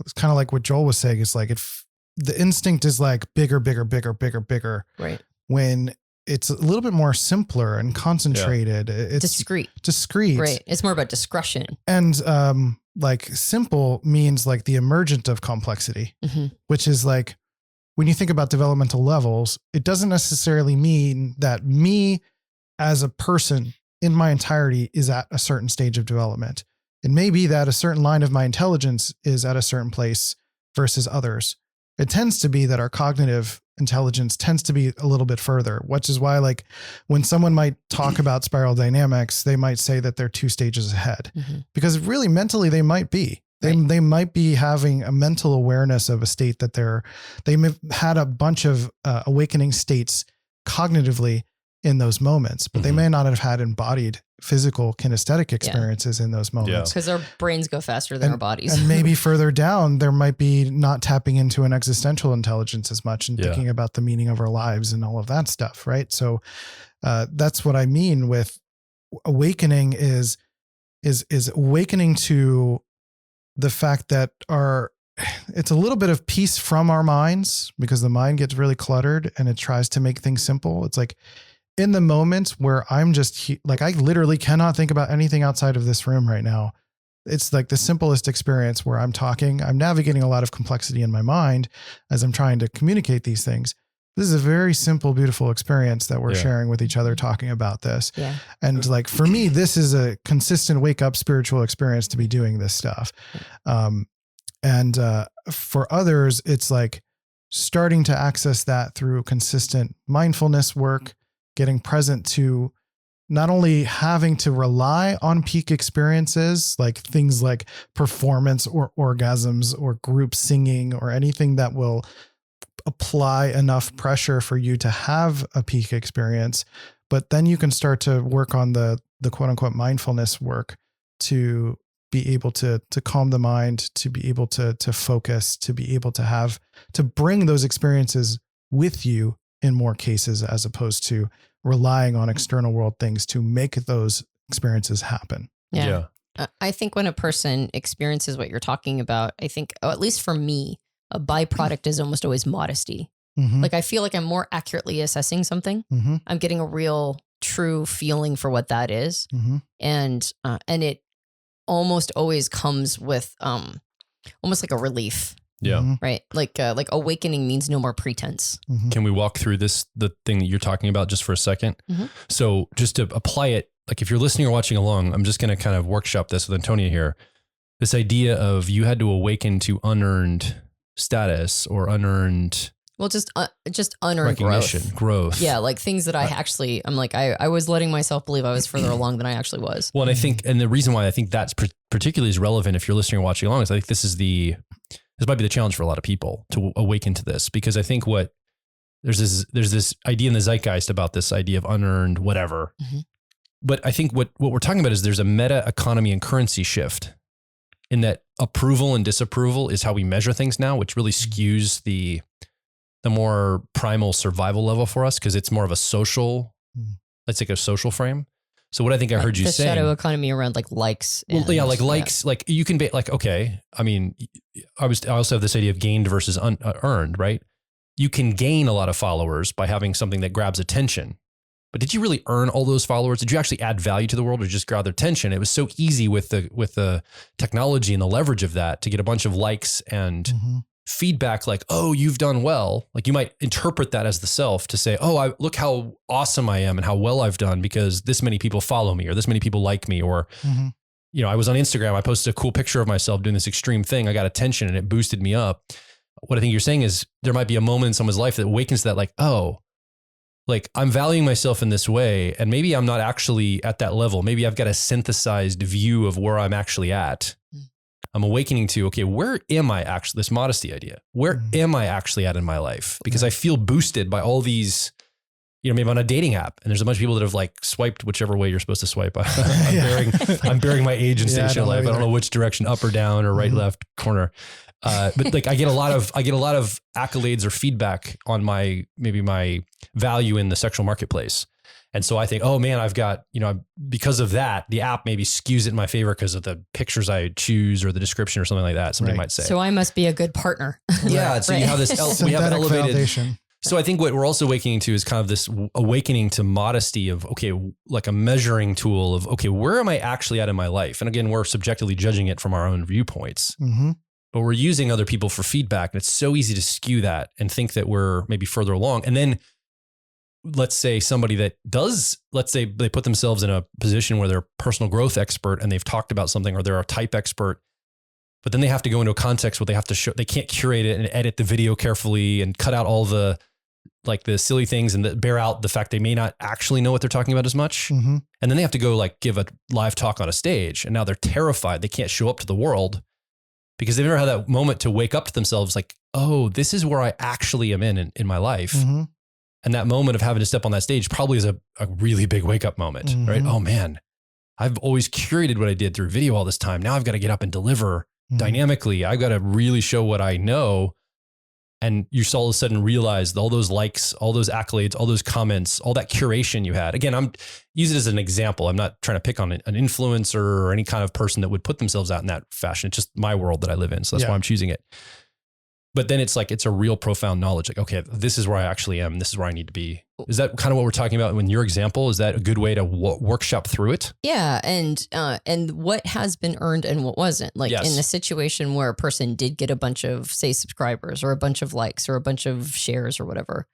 it's kind of like what Joel was saying. It's like if the instinct is like bigger, Right. when it's a little bit more simpler and concentrated. It's discreet. Right. It's more about discretion. And like simple means like the emergent of complexity, which is like when you think about developmental levels, it doesn't necessarily mean that me as a person in my entirety is at a certain stage of development. It may be that a certain line of my intelligence is at a certain place versus others. It tends to be that our cognitive intelligence tends to be a little bit further, which is why like when someone might talk about spiral dynamics, they might say that they're 2 stages ahead because really mentally they might be. They might be having a mental awareness of a state that they may have had a bunch of awakening states cognitively in those moments, but they may not have had embodied physical kinesthetic experiences in those moments. Because our brains go faster than our bodies. And maybe further down, there might be not tapping into an existential intelligence as much and thinking about the meaning of our lives and all of that stuff. Right. So that's what I mean with awakening is awakening to the fact that it's a little bit of peace from our minds because the mind gets really cluttered and it tries to make things simple. It's like, in the moments where I'm just like, I literally cannot think about anything outside of this room right now. It's like the simplest experience where I'm navigating a lot of complexity in my mind as I'm trying to communicate these things. This is a very simple, beautiful experience that we're sharing with each other, talking about this. Yeah. And like, for me, this is a consistent wake up spiritual experience to be doing this stuff. And for others, it's like starting to access that through consistent mindfulness work, getting present to not only having to rely on peak experiences, like things like performance or orgasms or group singing or anything that will apply enough pressure for you to have a peak experience, but then you can start to work on the quote unquote mindfulness work to be able to calm the mind, to be able to focus, to be able to bring those experiences with you in more cases, as opposed to relying on external world things to make those experiences happen. Yeah. I think when a person experiences what you're talking about, I think, at least for me, a byproduct is almost always modesty. Like I feel like I'm more accurately assessing something. I'm getting a real true feeling for what that is. And it almost always comes with almost like a relief. Yeah. Right. Like awakening means no more pretense. Can we walk through the thing that you're talking about just for a second? So just to apply it, like if you're listening or watching along, I'm just going to kind of workshop this with Antonia here. This idea of you had to awaken to unearned status or unearned. Well, just unearned growth. Yeah. Like things that I was letting myself believe I was further along than I actually was. Well, and I think, and the reason why I think that's particularly is relevant if you're listening or watching along is I think this might be the challenge for a lot of people to awaken to this, because I think there's this idea in the zeitgeist about this idea of unearned whatever. But I think what we're talking about is there's a meta economy and currency shift in that approval and disapproval is how we measure things now, which really skews the more primal survival level for us, because it's more of a social, let's take a social frame. So what I think I heard you say, the shadow economy around like likes. Likes, like you can be like, okay. I mean, I also have this idea of gained versus earned, right? You can gain a lot of followers by having something that grabs attention, but did you really earn all those followers? Did you actually add value to the world or just grab their attention? It was so easy with the technology and the leverage of that to get a bunch of likes and feedback like, oh, you've done well. Like you might interpret that as the self to say, oh, look how awesome I am and how well I've done because this many people follow me or this many people like me. Or, I was on Instagram. I posted a cool picture of myself doing this extreme thing. I got attention and it boosted me up. What I think you're saying is there might be a moment in someone's life that awakens to that, like, oh, like I'm valuing myself in this way. And maybe I'm not actually at that level. Maybe I've got a synthesized view of where I'm actually at. I'm awakening to, okay, where am I actually, this modesty idea, where am I actually at in my life? Because I feel boosted by all these maybe on a dating app, and there's a bunch of people that have like swiped whichever way you're supposed to swipe. I'm bearing my age and station of life. I don't know which direction, up or down or right, left corner. But like I get a lot of accolades or feedback on my value in the sexual marketplace. And so I think, oh man, I've got, because of that, the app maybe skews it in my favor because of the pictures I choose or the description or something like that. Somebody might say. So I must be a good partner. Yeah. So you have this, we have an elevated validation. So I think what we're also awakening to is kind of this awakening to modesty of, okay, like a measuring tool of, okay, where am I actually at in my life? And again, we're subjectively judging it from our own viewpoints, but we're using other people for feedback. And it's so easy to skew that and think that we're maybe further along. And then let's say somebody that does, let's say they put themselves in a position where they're a personal growth expert and they've talked about something, or they're a type expert, but then they have to go into a context where they have to show, they can't curate it and edit the video carefully and cut out all the silly things and bear out the fact they may not actually know what they're talking about as much. And then they have to go like give a live talk on a stage, and now they're terrified. They can't show up to the world because they've never had that moment to wake up to themselves like, oh, this is where I actually am in my life. And that moment of having to step on that stage probably is a really big wake up moment, right? Oh man, I've always curated what I did through video all this time. Now I've got to get up and deliver dynamically. I've got to really show what I know. And you all of a sudden realize all those likes, all those accolades, all those comments, all that curation you had. Again, I'm use it as an example. I'm not trying to pick on an influencer or any kind of person that would put themselves out in that fashion. It's just my world that I live in. So that's why I'm choosing it. But then it's like, it's a real profound knowledge. Like, okay, this is where I actually am. This is where I need to be. Is that kind of what we're talking about in your example? Is that a good way to workshop through it? Yeah. And what has been earned and what wasn't. Like in the situation where a person did get a bunch of, say, subscribers or a bunch of likes or a bunch of shares or whatever,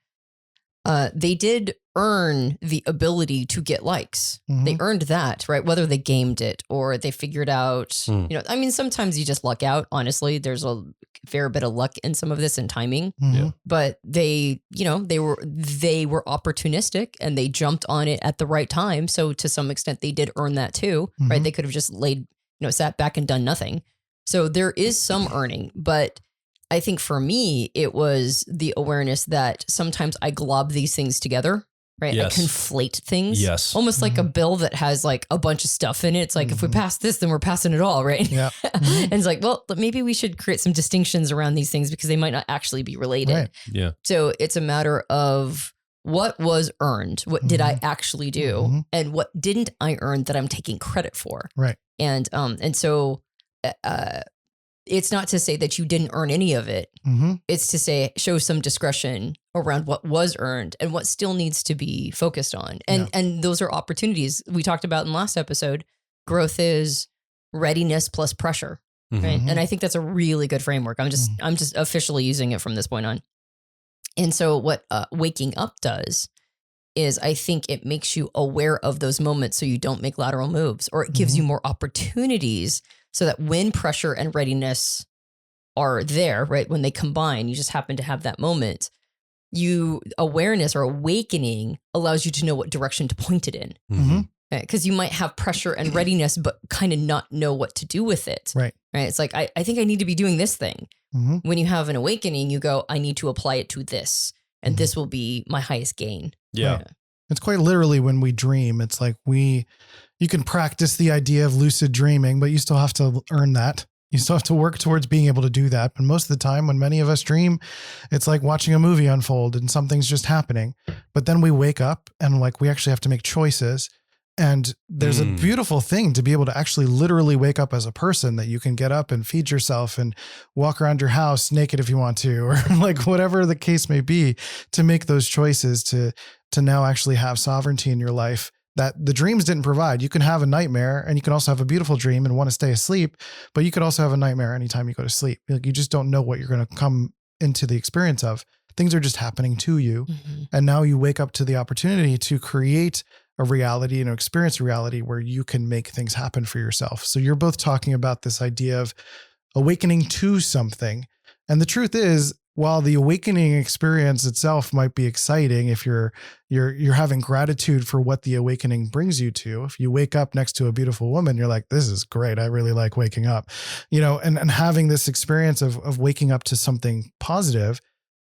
they did earn the ability to get likes. They earned that, right? Whether they gamed it or they figured out, sometimes you just luck out. Honestly, there's a fair bit of luck in some of this and timing, but they were opportunistic and they jumped on it at the right time. So to some extent they did earn that too, right? They could have just sat back and done nothing. So there is some earning, but I think for me, it was the awareness that sometimes I glob these things together, right? Yes. I conflate things. Yes. Almost like a bill that has like a bunch of stuff in it. It's like, if we pass this, then we're passing it all, right? Yeah. And it's like, well, maybe we should create some distinctions around these things because they might not actually be related. Right. Yeah. So it's a matter of what was earned? What did I actually do? And what didn't I earn that I'm taking credit for? Right. And so, it's not to say that you didn't earn any of it. It's to say, show some discretion around what was earned and what still needs to be focused on. And those are opportunities we talked about in last episode. Growth is readiness plus pressure. Right. And I think that's a really good framework. I'm just officially using it from this point on. And so what waking up does is I think it makes you aware of those moments so you don't make lateral moves, or it gives you more opportunities so that when pressure and readiness are there, right, when they combine, you just happen to have that moment, awareness or awakening allows you to know what direction to point it in. Because you might have pressure and readiness, but kind of not know what to do with it. Right. It's like, I think I need to be doing this thing. When you have an awakening, you go, I need to apply it to this. And this will be my highest gain. Yeah. It's quite literally when we dream, it's like you can practice the idea of lucid dreaming, but you still have to earn that. You still have to work towards being able to do that. But most of the time when many of us dream, it's like watching a movie unfold and something's just happening. But then we wake up and like we actually have to make choices. And there's a beautiful thing to be able to actually literally wake up as a person, that you can get up and feed yourself and walk around your house naked if you want to, or like whatever the case may be, to make those choices to now actually have sovereignty in your life that the dreams didn't provide. You can have a nightmare and you can also have a beautiful dream and want to stay asleep, but you could also have a nightmare anytime you go to sleep. Like you just don't know what you're going to come into the experience of. Things are just happening to you. And now you wake up to the opportunity to create a reality and experience a reality where you can make things happen for yourself. So you're both talking about this idea of awakening to something. And the truth is, while the awakening experience itself might be exciting, if you're having gratitude for what the awakening brings you to, if you wake up next to a beautiful woman, you're like, this is great. I really like waking up, and having this experience of waking up to something positive.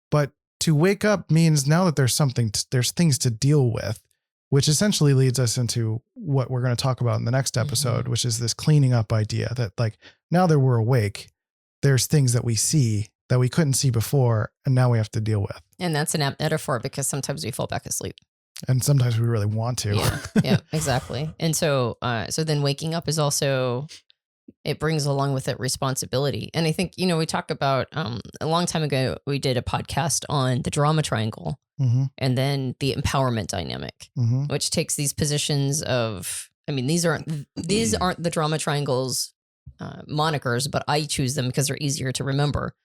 But to wake up means now that there's things to deal with, which essentially leads us into what we're going to talk about in the next episode, which is this cleaning up idea that like now that we're awake, there's things that we see that we couldn't see before, and now we have to deal with. And that's an apt metaphor because sometimes we fall back asleep. And sometimes we really want to. Yeah, exactly. And so then waking up is also, it brings along with it responsibility. And I think, we talk about, a long time ago, we did a podcast on the drama triangle and then the empowerment dynamic, which takes these positions of, these aren't the drama triangles monikers, but I choose them because they're easier to remember.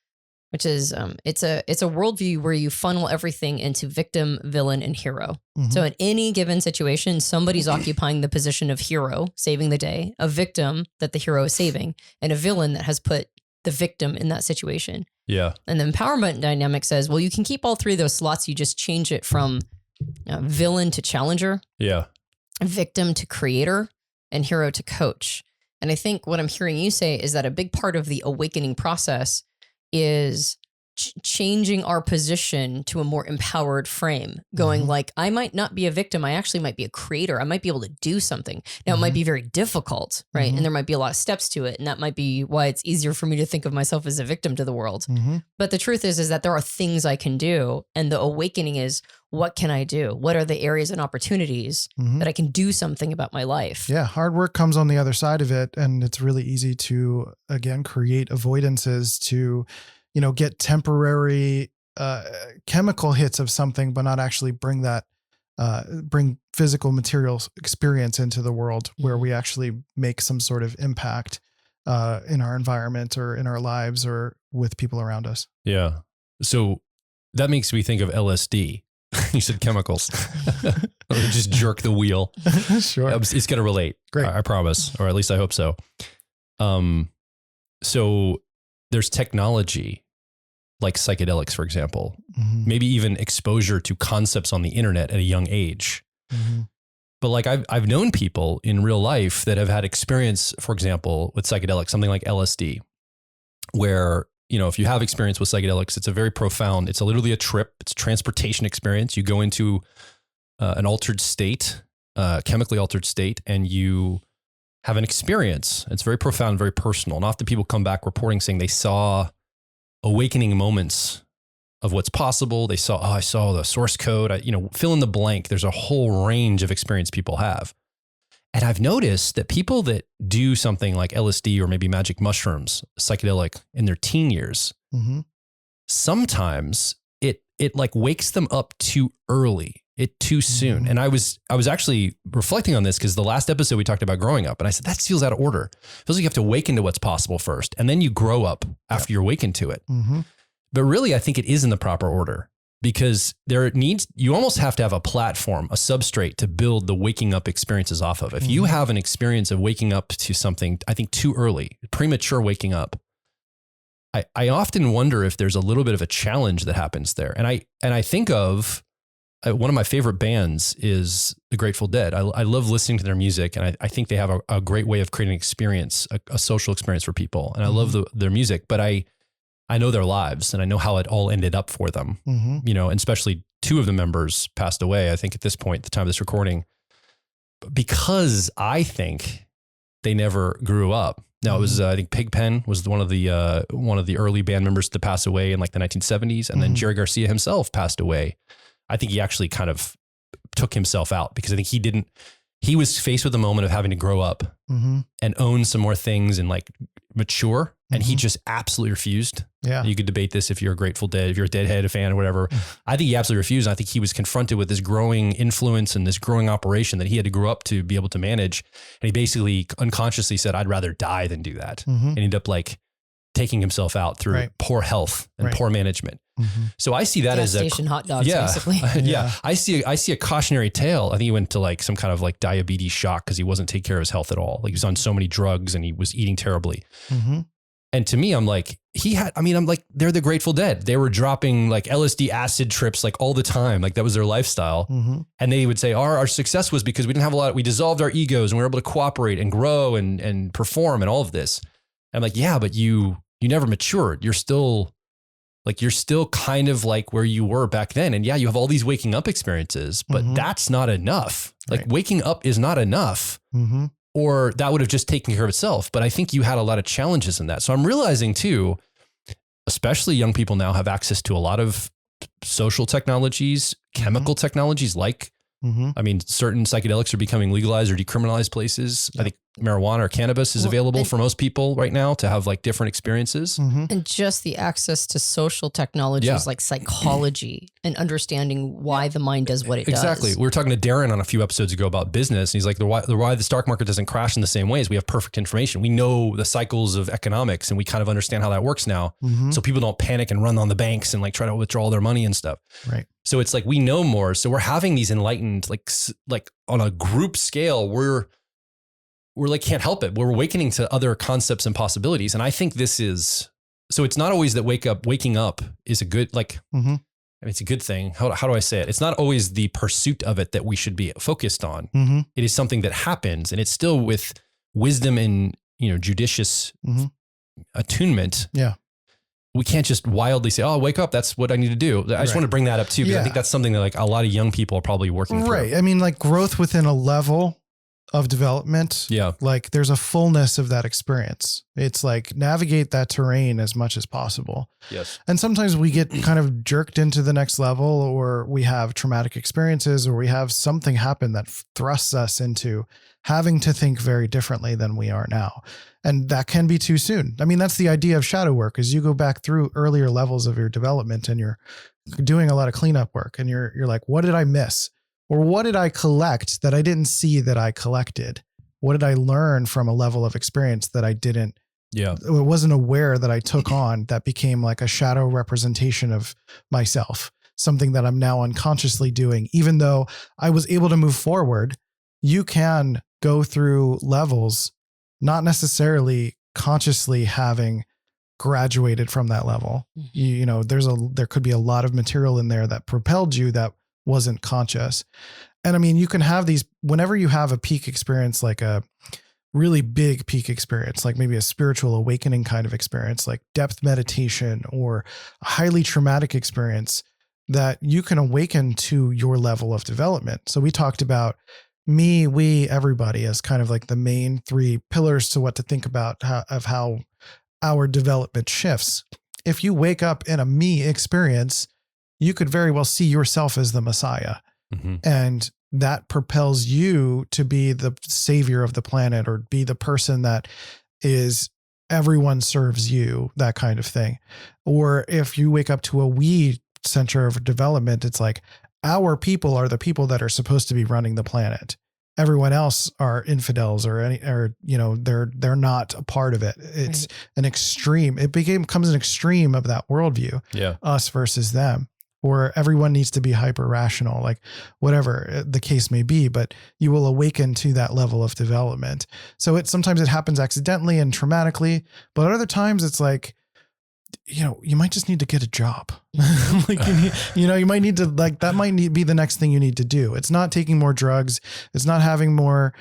Which is, it's a worldview where you funnel everything into victim, villain, and hero. So in any given situation, somebody's occupying the position of hero, saving the day, a victim that the hero is saving, and a villain that has put the victim in that situation. Yeah. And the empowerment dynamic says, well, you can keep all three of those slots. You just change it from villain to challenger, victim to creator, and hero to coach. And I think what I'm hearing you say is that a big part of the awakening process is changing our position to a more empowered frame, going like, I might not be a victim. I actually might be a creator. I might be able to do something. Now it might be very difficult, right? And there might be a lot of steps to it. And that might be why it's easier for me to think of myself as a victim to the world. But the truth is that there are things I can do. And the awakening is, what can I do? What are the areas and opportunities that I can do something about my life? Yeah. Hard work comes on the other side of it. And it's really easy to, again, create avoidances to, get temporary chemical hits of something, but not actually bring physical material experience into the world where we actually make some sort of impact in our environment or in our lives or with people around us. Yeah. So that makes me think of LSD. You said chemicals. Just jerk the wheel. Sure. It's going to relate. Great. I promise, or at least I hope so. So there's technology like psychedelics, for example, maybe even exposure to concepts on the internet at a young age. But like I've known people in real life that have had experience, for example, with psychedelics, something like LSD, where, if you have experience with psychedelics, it's a very profound, it's literally a trip. It's a transportation experience. You go into an altered state, chemically altered state, and you have an experience. It's very profound, very personal. And often people come back reporting saying they saw awakening moments of what's possible. They saw, I saw the source code, fill in the blank. There's a whole range of experience people have. And I've noticed that people that do something like LSD or maybe magic mushrooms, psychedelic, in their teen years, sometimes it like wakes them up too early, too soon. And I was actually reflecting on this because the last episode we talked about growing up, and I said, that feels out of order. It feels like you have to awaken to what's possible first, and then you grow up after you're awakened to it. But really, I think it is in the proper order, because you almost have to have a platform, a substrate to build the waking up experiences off of. If you have an experience of waking up to something, I think too early, premature waking up, I often wonder if there's a little bit of a challenge that happens there. And I think of one of my favorite bands is the Grateful Dead. I love listening to their music, and I think they have a great way of creating an experience, a social experience for people. And I love their music, but I know their lives, and I know how it all ended up for them, and especially two of the members passed away, I think at this point, at the time of this recording, because I think they never grew up. Now it was, I think Pigpen was one of the early band members to pass away in like the 1970s. And then Jerry Garcia himself passed away. I think he actually kind of took himself out because I think he was faced with the moment of having to grow up and own some more things and like mature. And he just absolutely refused. Yeah. You could debate this if you're a Grateful Dead, if you're a Deadhead fan or whatever. I think he absolutely refused. And I think he was confronted with this growing influence and this growing operation that he had to grow up to be able to manage. And he basically unconsciously said, I'd rather die than do that. And ended up like taking himself out through poor health and poor management. So I see that as a station hot dogs, basically. I see a cautionary tale. I think he went to like some kind of like diabetes shock because he wasn't taking care of his health at all. Like he was on so many drugs and he was eating terribly. And to me, I'm like, they're the Grateful Dead. They were dropping like LSD acid trips like all the time. Like that was their lifestyle. And they would say our success was because we didn't have we dissolved our egos and we were able to cooperate and grow and perform and all of this. And I'm like, yeah, but you never matured. You're still Like you're still kind of like where you were back then. And yeah, you have all these waking up experiences, but that's not enough. Like waking up is not enough, or that would have just taken care of itself. But I think you had a lot of challenges in that. So I'm realizing too, especially young people now have access to a lot of social technologies, chemical technologies, like, I mean, certain psychedelics are becoming legalized or decriminalized places. I think marijuana or cannabis is available for most people right now to have like different experiences. And just the access to social technologies like psychology and understanding why the mind does what it does. Exactly. We were talking to Darren on a few episodes ago about business. And he's like, why the stock market doesn't crash in the same way is we have perfect information. We know the cycles of economics and we kind of understand how that works now. So people don't panic and run on the banks and like try to withdraw all their money and stuff. Right. So it's like, we know more. So we're having these enlightened, like on a group scale, we're like, can't help it. We're awakening to other concepts and possibilities. And I think this is, so it's not always that waking up is a good, like, I mean, it's a good thing. How do I say it? It's not always the pursuit of it that we should be focused on. It is something that happens, and it's still with wisdom and, judicious attunement. Yeah. We can't just wildly say, oh, wake up. That's what I need to do. I just want to bring that up too, because I think that's something that like a lot of young people are probably working through. Right. I mean, like growth within a level of development. Yeah. Like there's a fullness of that experience. It's like navigate that terrain as much as possible. Yes. And sometimes we get kind of jerked into the next level, or we have traumatic experiences, or we have something happen that thrusts us into having to think very differently than we are now. And that can be too soon. I mean, that's the idea of shadow work, is you go back through earlier levels of your development and you're doing a lot of cleanup work, and you're like, what did I miss? Or what did I collect that I didn't see that I collected? What did I learn from a level of experience that I didn't, wasn't aware that I took on, that became like a shadow representation of myself, something that I'm now unconsciously doing, even though I was able to move forward. You can go through levels, not necessarily consciously having graduated from that level. There could be a lot of material in there that propelled you that wasn't conscious. And I mean, you can have these, whenever you have a peak experience, like a really big peak experience, like maybe a spiritual awakening kind of experience, like depth meditation or a highly traumatic experience, that you can awaken to your level of development. So we talked about me, we, everybody as kind of like the main three pillars to what to think about how our development shifts. If you wake up in a me experience, you could very well see yourself as the Messiah. And that propels you to be the savior of the planet, or be the person that is everyone serves you, that kind of thing. Or if you wake up to a we center of development, it's like our people are the people that are supposed to be running the planet. Everyone else are infidels they're not a part of it. It's an extreme. It becomes an extreme of that worldview. Yeah. Us versus them. Or everyone needs to be hyper rational, like whatever the case may be, but you will awaken to that level of development. So sometimes it happens accidentally and traumatically, but other times it's like, you might just need to get a job. Like, you might need to, like, that might be the next thing you need to do. It's not taking more drugs. It's not having more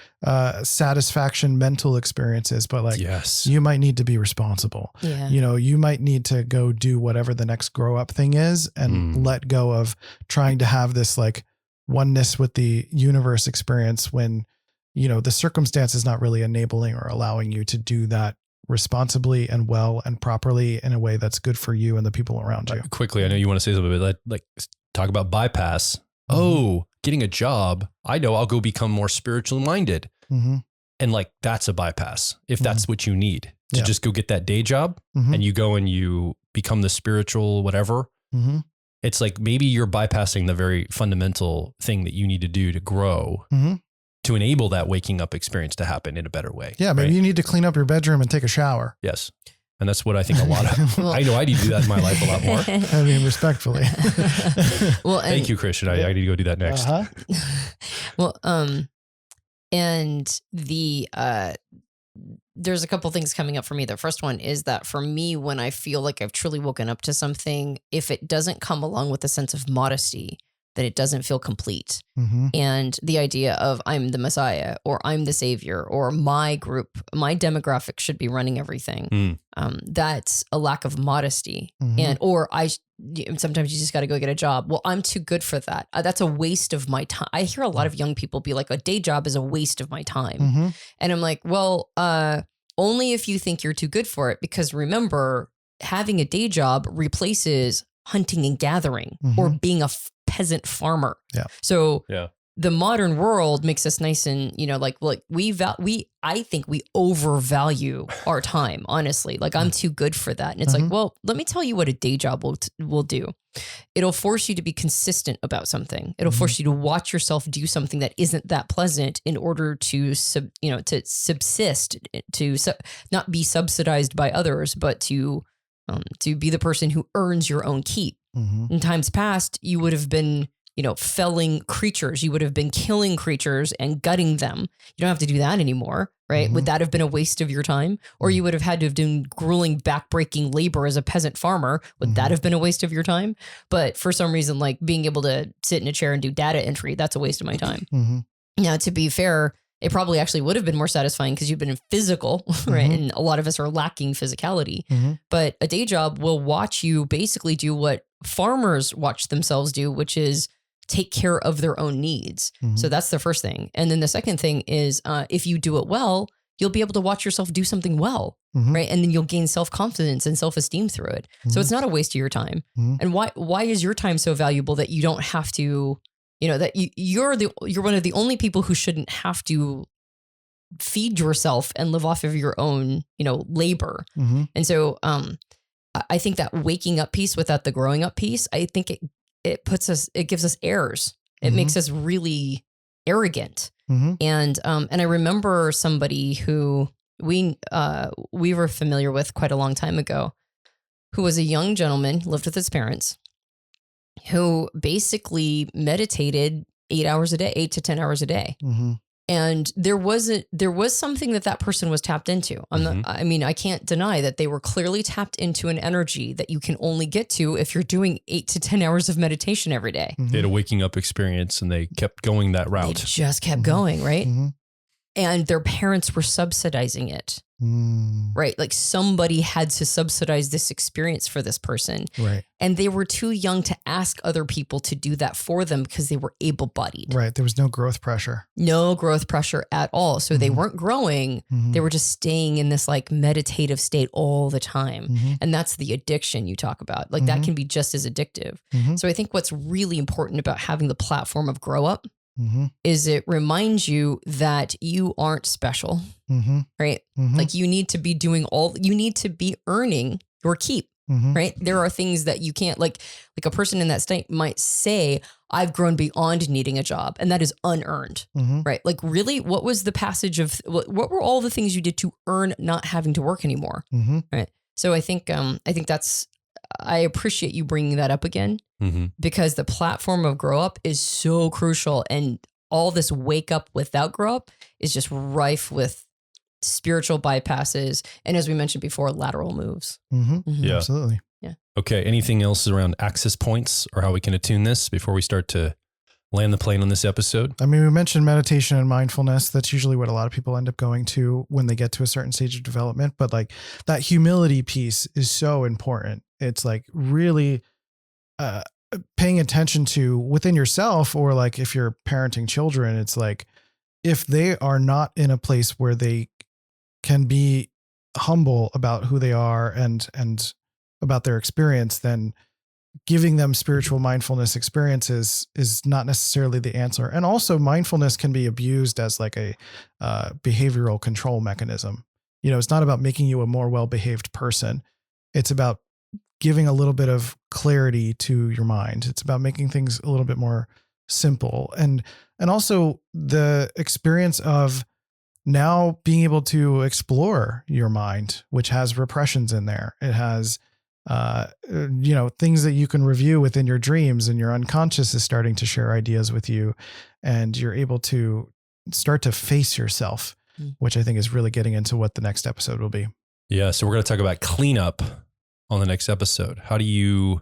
satisfaction, mental experiences, but like, you might need to be responsible. Yeah. You might need to go do whatever the next grow up thing is, and let go of trying to have this like oneness with the universe experience when, the circumstance is not really enabling or allowing you to do that responsibly and well and properly in a way that's good for you and the people around you. Quickly, I know you want to say something, but like talk about bypass. Oh, getting a job. I know I'll go become more spiritually minded. And like, that's a bypass. If that's what you need to just go get that day job, and you go and you become the spiritual, whatever. It's like, maybe you're bypassing the very fundamental thing that you need to do to grow. To enable that waking up experience to happen in a better way. Yeah. Maybe you need to clean up your bedroom and take a shower. Yes. And that's what I think a lot of, I know I need to do that in my life a lot more. I mean, respectfully. Well, thank you, Christian. I need to go do that next. Well, and there's a couple things coming up for me. The first one is that for me, when I feel like I've truly woken up to something, if it doesn't come along with a sense of modesty, then it doesn't feel complete. Mm-hmm. And the idea of I'm the Messiah or I'm the Savior or my group, my demographic should be running everything. That's a lack of modesty. Mm-hmm. Sometimes you just got to go get a job. Well, I'm too good for that. That's a waste of my time. I hear a lot of young people be like, a day job is a waste of my time. Mm-hmm. And I'm like, well, only if you think you're too good for it. Because remember, having a day job replaces hunting and gathering or being a peasant farmer. Yeah. So yeah. The modern world makes us nice and, I think we overvalue our time, honestly. Like I'm too good for that. And it's like, well, let me tell you what a day job will do. It'll force you to be consistent about something. It'll force you to watch yourself do something that isn't that pleasant in order to subsist, not be subsidized by others, but to be the person who earns your own keep. In times past, you would have been, felling creatures. You would have been killing creatures and gutting them. You don't have to do that anymore, right? Would that have been a waste of your time? Or you would have had to have done grueling, backbreaking labor as a peasant farmer. Would that have been a waste of your time? But for some reason, like being able to sit in a chair and do data entry, that's a waste of my time. Now, to be fair, it probably actually would have been more satisfying because you've been physical, right? And a lot of us are lacking physicality. But a day job will watch you basically do what farmers watch themselves do, which is take care of their own needs. So that's the first thing. And then the second thing is if you do it well, you'll be able to watch yourself do something well, right? And then you'll gain self-confidence and self-esteem through it. So it's not a waste of your time. And why is your time so valuable that you don't have to, that you're one of the only people who shouldn't have to feed yourself and live off of your own, labor. And so I think that waking up piece without the growing up piece, I think it gives us airs. It makes us really arrogant. And I remember somebody who we were familiar with quite a long time ago, who was a young gentleman, lived with his parents, who basically meditated 8 to 10 hours a day. And there was something that person was tapped into. I can't deny that they were clearly tapped into an energy that you can only get to if you're doing 8 to 10 hours of meditation every day. They had a waking up experience and they kept going that route. They just kept going, right? And their parents were subsidizing it. Right? Like somebody had to subsidize this experience for this person. Right. And they were too young to ask other people to do that for them because they were able-bodied. Right. There was no growth pressure. No growth pressure at all. So they weren't growing. They were just staying in this like meditative state all the time. And that's the addiction you talk about. Like that can be just as addictive. So I think what's really important about having the platform of Grow Up is it reminds you that you aren't special, right? Like you need to be you need to be earning your keep, right? There are things that you can't like a person in that state might say, I've grown beyond needing a job, and that is unearned, right? Like really, what was the passage of, what were all the things you did to earn not having to work anymore, right? So I think I appreciate you bringing that up again, because the platform of Grow Up is so crucial, and all this wake up without Grow Up is just rife with spiritual bypasses. And as we mentioned before, lateral moves. Yeah, absolutely. Yeah. Okay. Anything else around access points or how we can attune this before we start to land the plane on this episode? I mean, we mentioned meditation and mindfulness. That's usually what a lot of people end up going to when they get to a certain stage of development. But like that humility piece is so important. It's like really paying attention to within yourself, or like if you're parenting children, it's like if they are not in a place where they can be humble about who they are and about their experience, then giving them spiritual mindfulness experiences is not necessarily the answer. And also mindfulness can be abused as like a behavioral control mechanism. It's not about making you a more well-behaved person. It's about giving a little bit of clarity to your mind. It's about making things a little bit more simple. And also the experience of now being able to explore your mind, which has repressions in there. It has, things that you can review within your dreams, and your unconscious is starting to share ideas with you, and you're able to start to face yourself, which I think is really getting into what the next episode will be. Yeah. So we're going to talk about cleanup on the next episode. How do you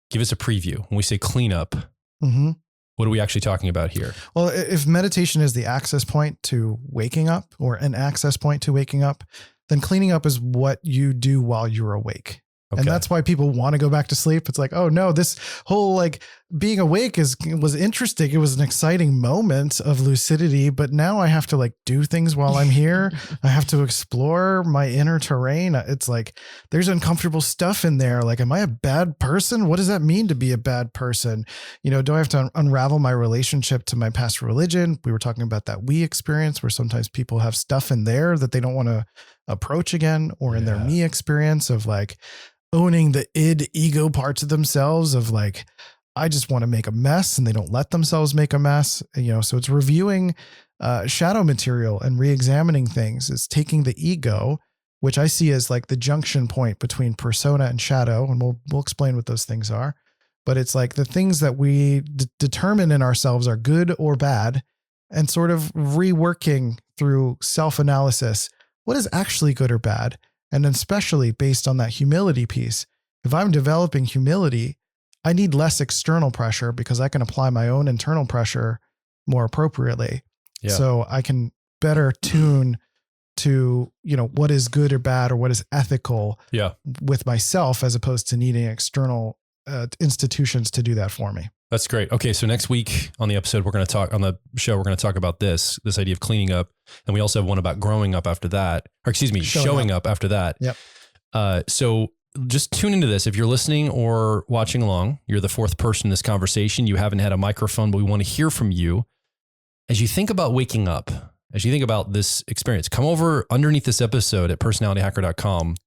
give us a preview when we say cleanup? What are we actually talking about here? Well, if meditation is the access point to waking up or an access point to waking up, then cleaning up is what you do while you're awake. Okay. And that's why people want to go back to sleep. It's like, oh no, this whole like being awake was interesting. It was an exciting moment of lucidity, but now I have to like do things while I'm here. I have to explore my inner terrain. It's like, there's uncomfortable stuff in there. Like, am I a bad person? What does that mean to be a bad person? You know, do I have to unravel my relationship to my past religion? We were talking about that we experience where sometimes people have stuff in there that they don't want to approach again, or in their me experience of like, owning the ego parts of themselves of like, I just want to make a mess, and they don't let themselves make a mess. You know, so it's reviewing shadow material and re-examining things. It's taking the ego, which I see as like the junction point between persona and shadow. And we'll explain what those things are, but it's like the things that we determine in ourselves are good or bad, and sort of reworking through self-analysis, what is actually good or bad? And especially based on that humility piece. If I'm developing humility, I need less external pressure because I can apply my own internal pressure more appropriately. Yeah. So I can better tune to, you know, what is good or bad or what is ethical with myself, as opposed to needing external institutions to do that for me. That's great. Okay. So next week on the episode, we're going to talk about this idea of cleaning up. And we also have one about growing up after that, or excuse me, showing up after that. Yep. So just tune into this. If you're listening or watching along, you're the fourth person in this conversation. You haven't had a microphone, but we want to hear from you. As you think about waking up, as you think about this experience, come over underneath this episode at personalityhacker.com.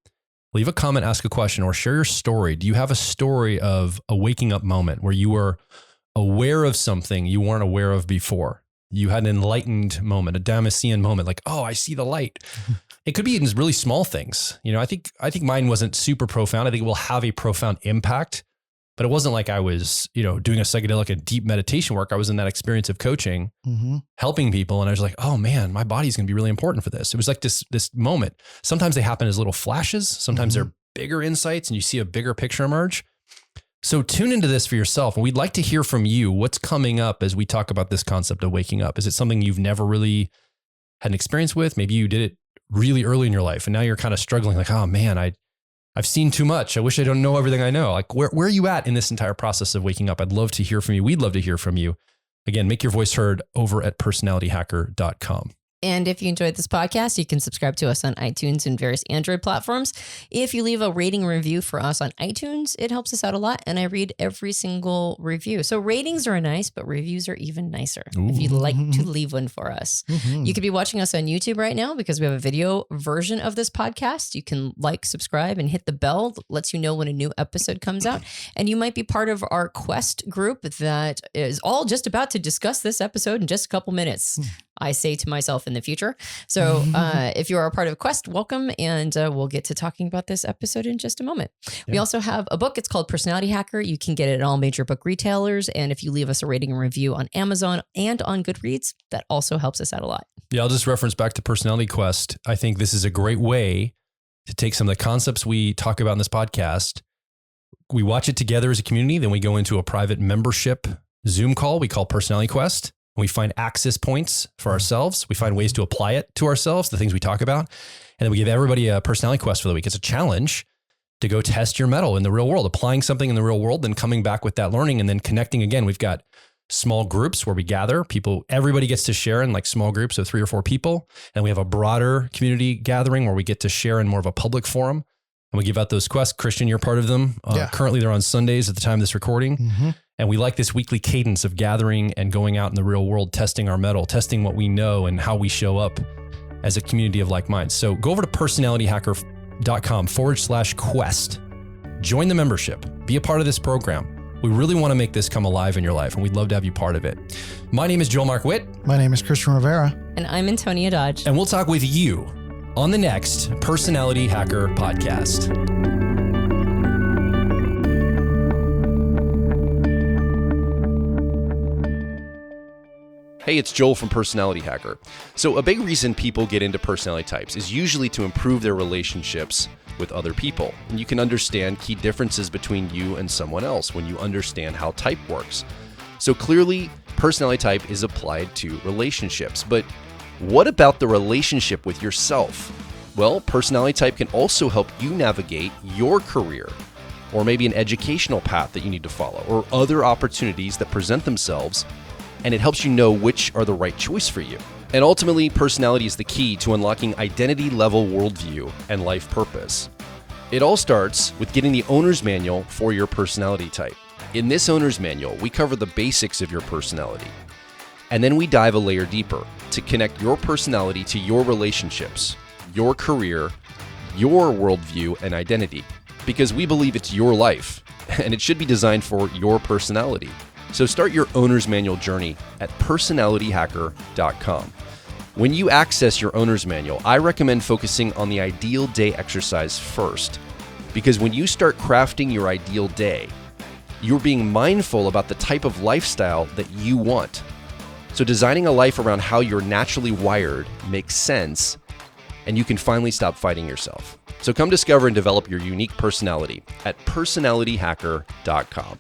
Leave a comment, ask a question, or share your story. Do you have a story of a waking up moment where you were aware of something you weren't aware of before? You had an enlightened moment, a Damascene moment, like, oh, I see the light. It could be in really small things. You know, I think mine wasn't super profound. I think it will have a profound impact, but it wasn't like I was, you know, doing a psychedelic and deep meditation work. I was in that experience of coaching, helping people. And I was like, oh man, my body's going to be really important for this. It was like this moment. Sometimes they happen as little flashes. Sometimes they're bigger insights and you see a bigger picture emerge. So tune into this for yourself. And we'd like to hear from you. What's coming up as we talk about this concept of waking up? Is it something you've never really had an experience with? Maybe you did it really early in your life and now you're kind of struggling like, oh man, I've seen too much. I wish I don't know everything I know. Like where are you at in this entire process of waking up? I'd love to hear from you. We'd love to hear from you. Again, make your voice heard over at personalityhacker.com. And if you enjoyed this podcast, you can subscribe to us on iTunes and various Android platforms. If you leave a rating and review for us on iTunes, it helps us out a lot. And I read every single review. So ratings are nice, but reviews are even nicer. Ooh. If you'd like to leave one for us. You could be watching us on YouTube right now because we have a video version of this podcast. You can like, subscribe, and hit the bell that lets you know when a new episode comes out. And you might be part of our Quest group that is all just about to discuss this episode in just a couple minutes. I say to myself in the future. So if you are a part of Quest, welcome. And we'll get to talking about this episode in just a moment. Yeah. We also have a book. It's called Personality Hacker. You can get it at all major book retailers. And if you leave us a rating and review on Amazon and on Goodreads, that also helps us out a lot. Yeah, I'll just reference back to Personality Quest. I think this is a great way to take some of the concepts we talk about in this podcast. We watch it together as a community. Then we go into a private membership Zoom call we call Personality Quest. We find access points for ourselves. We find ways to apply it to ourselves, the things we talk about. And then we give everybody a personality quest for the week. It's a challenge to go test your mettle in the real world, applying something in the real world, then coming back with that learning and then connecting again. We've got small groups where we gather people. Everybody gets to share in like small groups of 3 or 4 people. And we have a broader community gathering where we get to share in more of a public forum. And we give out those quests. Christian, you're part of them. Currently, they're on Sundays at the time of this recording. And we like this weekly cadence of gathering and going out in the real world, testing our mettle, testing what we know and how we show up as a community of like minds. So go over to personalityhacker.com/quest. Join the membership. Be a part of this program. We really want to make this come alive in your life, and we'd love to have you part of it. My name is Joel Mark Witt. My name is Christian Rivera. And I'm Antonia Dodge. And we'll talk with you on the next Personality Hacker podcast. Hey, it's Joel from Personality Hacker. So a big reason people get into personality types is usually to improve their relationships with other people. And you can understand key differences between you and someone else when you understand how type works. So clearly, personality type is applied to relationships. But what about the relationship with yourself? Well, personality type can also help you navigate your career, or maybe an educational path that you need to follow, or other opportunities that present themselves, and it helps you know which are the right choice for you. And ultimately, personality is the key to unlocking identity-level worldview and life purpose. It all starts with getting the owner's manual for your personality type. In this owner's manual, we cover the basics of your personality, and then we dive a layer deeper to connect your personality to your relationships, your career, your worldview, and identity. Because we believe it's your life, and it should be designed for your personality. So start your owner's manual journey at personalityhacker.com. When you access your owner's manual, I recommend focusing on the ideal day exercise first. Because when you start crafting your ideal day, you're being mindful about the type of lifestyle that you want. So designing a life around how you're naturally wired makes sense, and you can finally stop fighting yourself. So come discover and develop your unique personality at personalityhacker.com.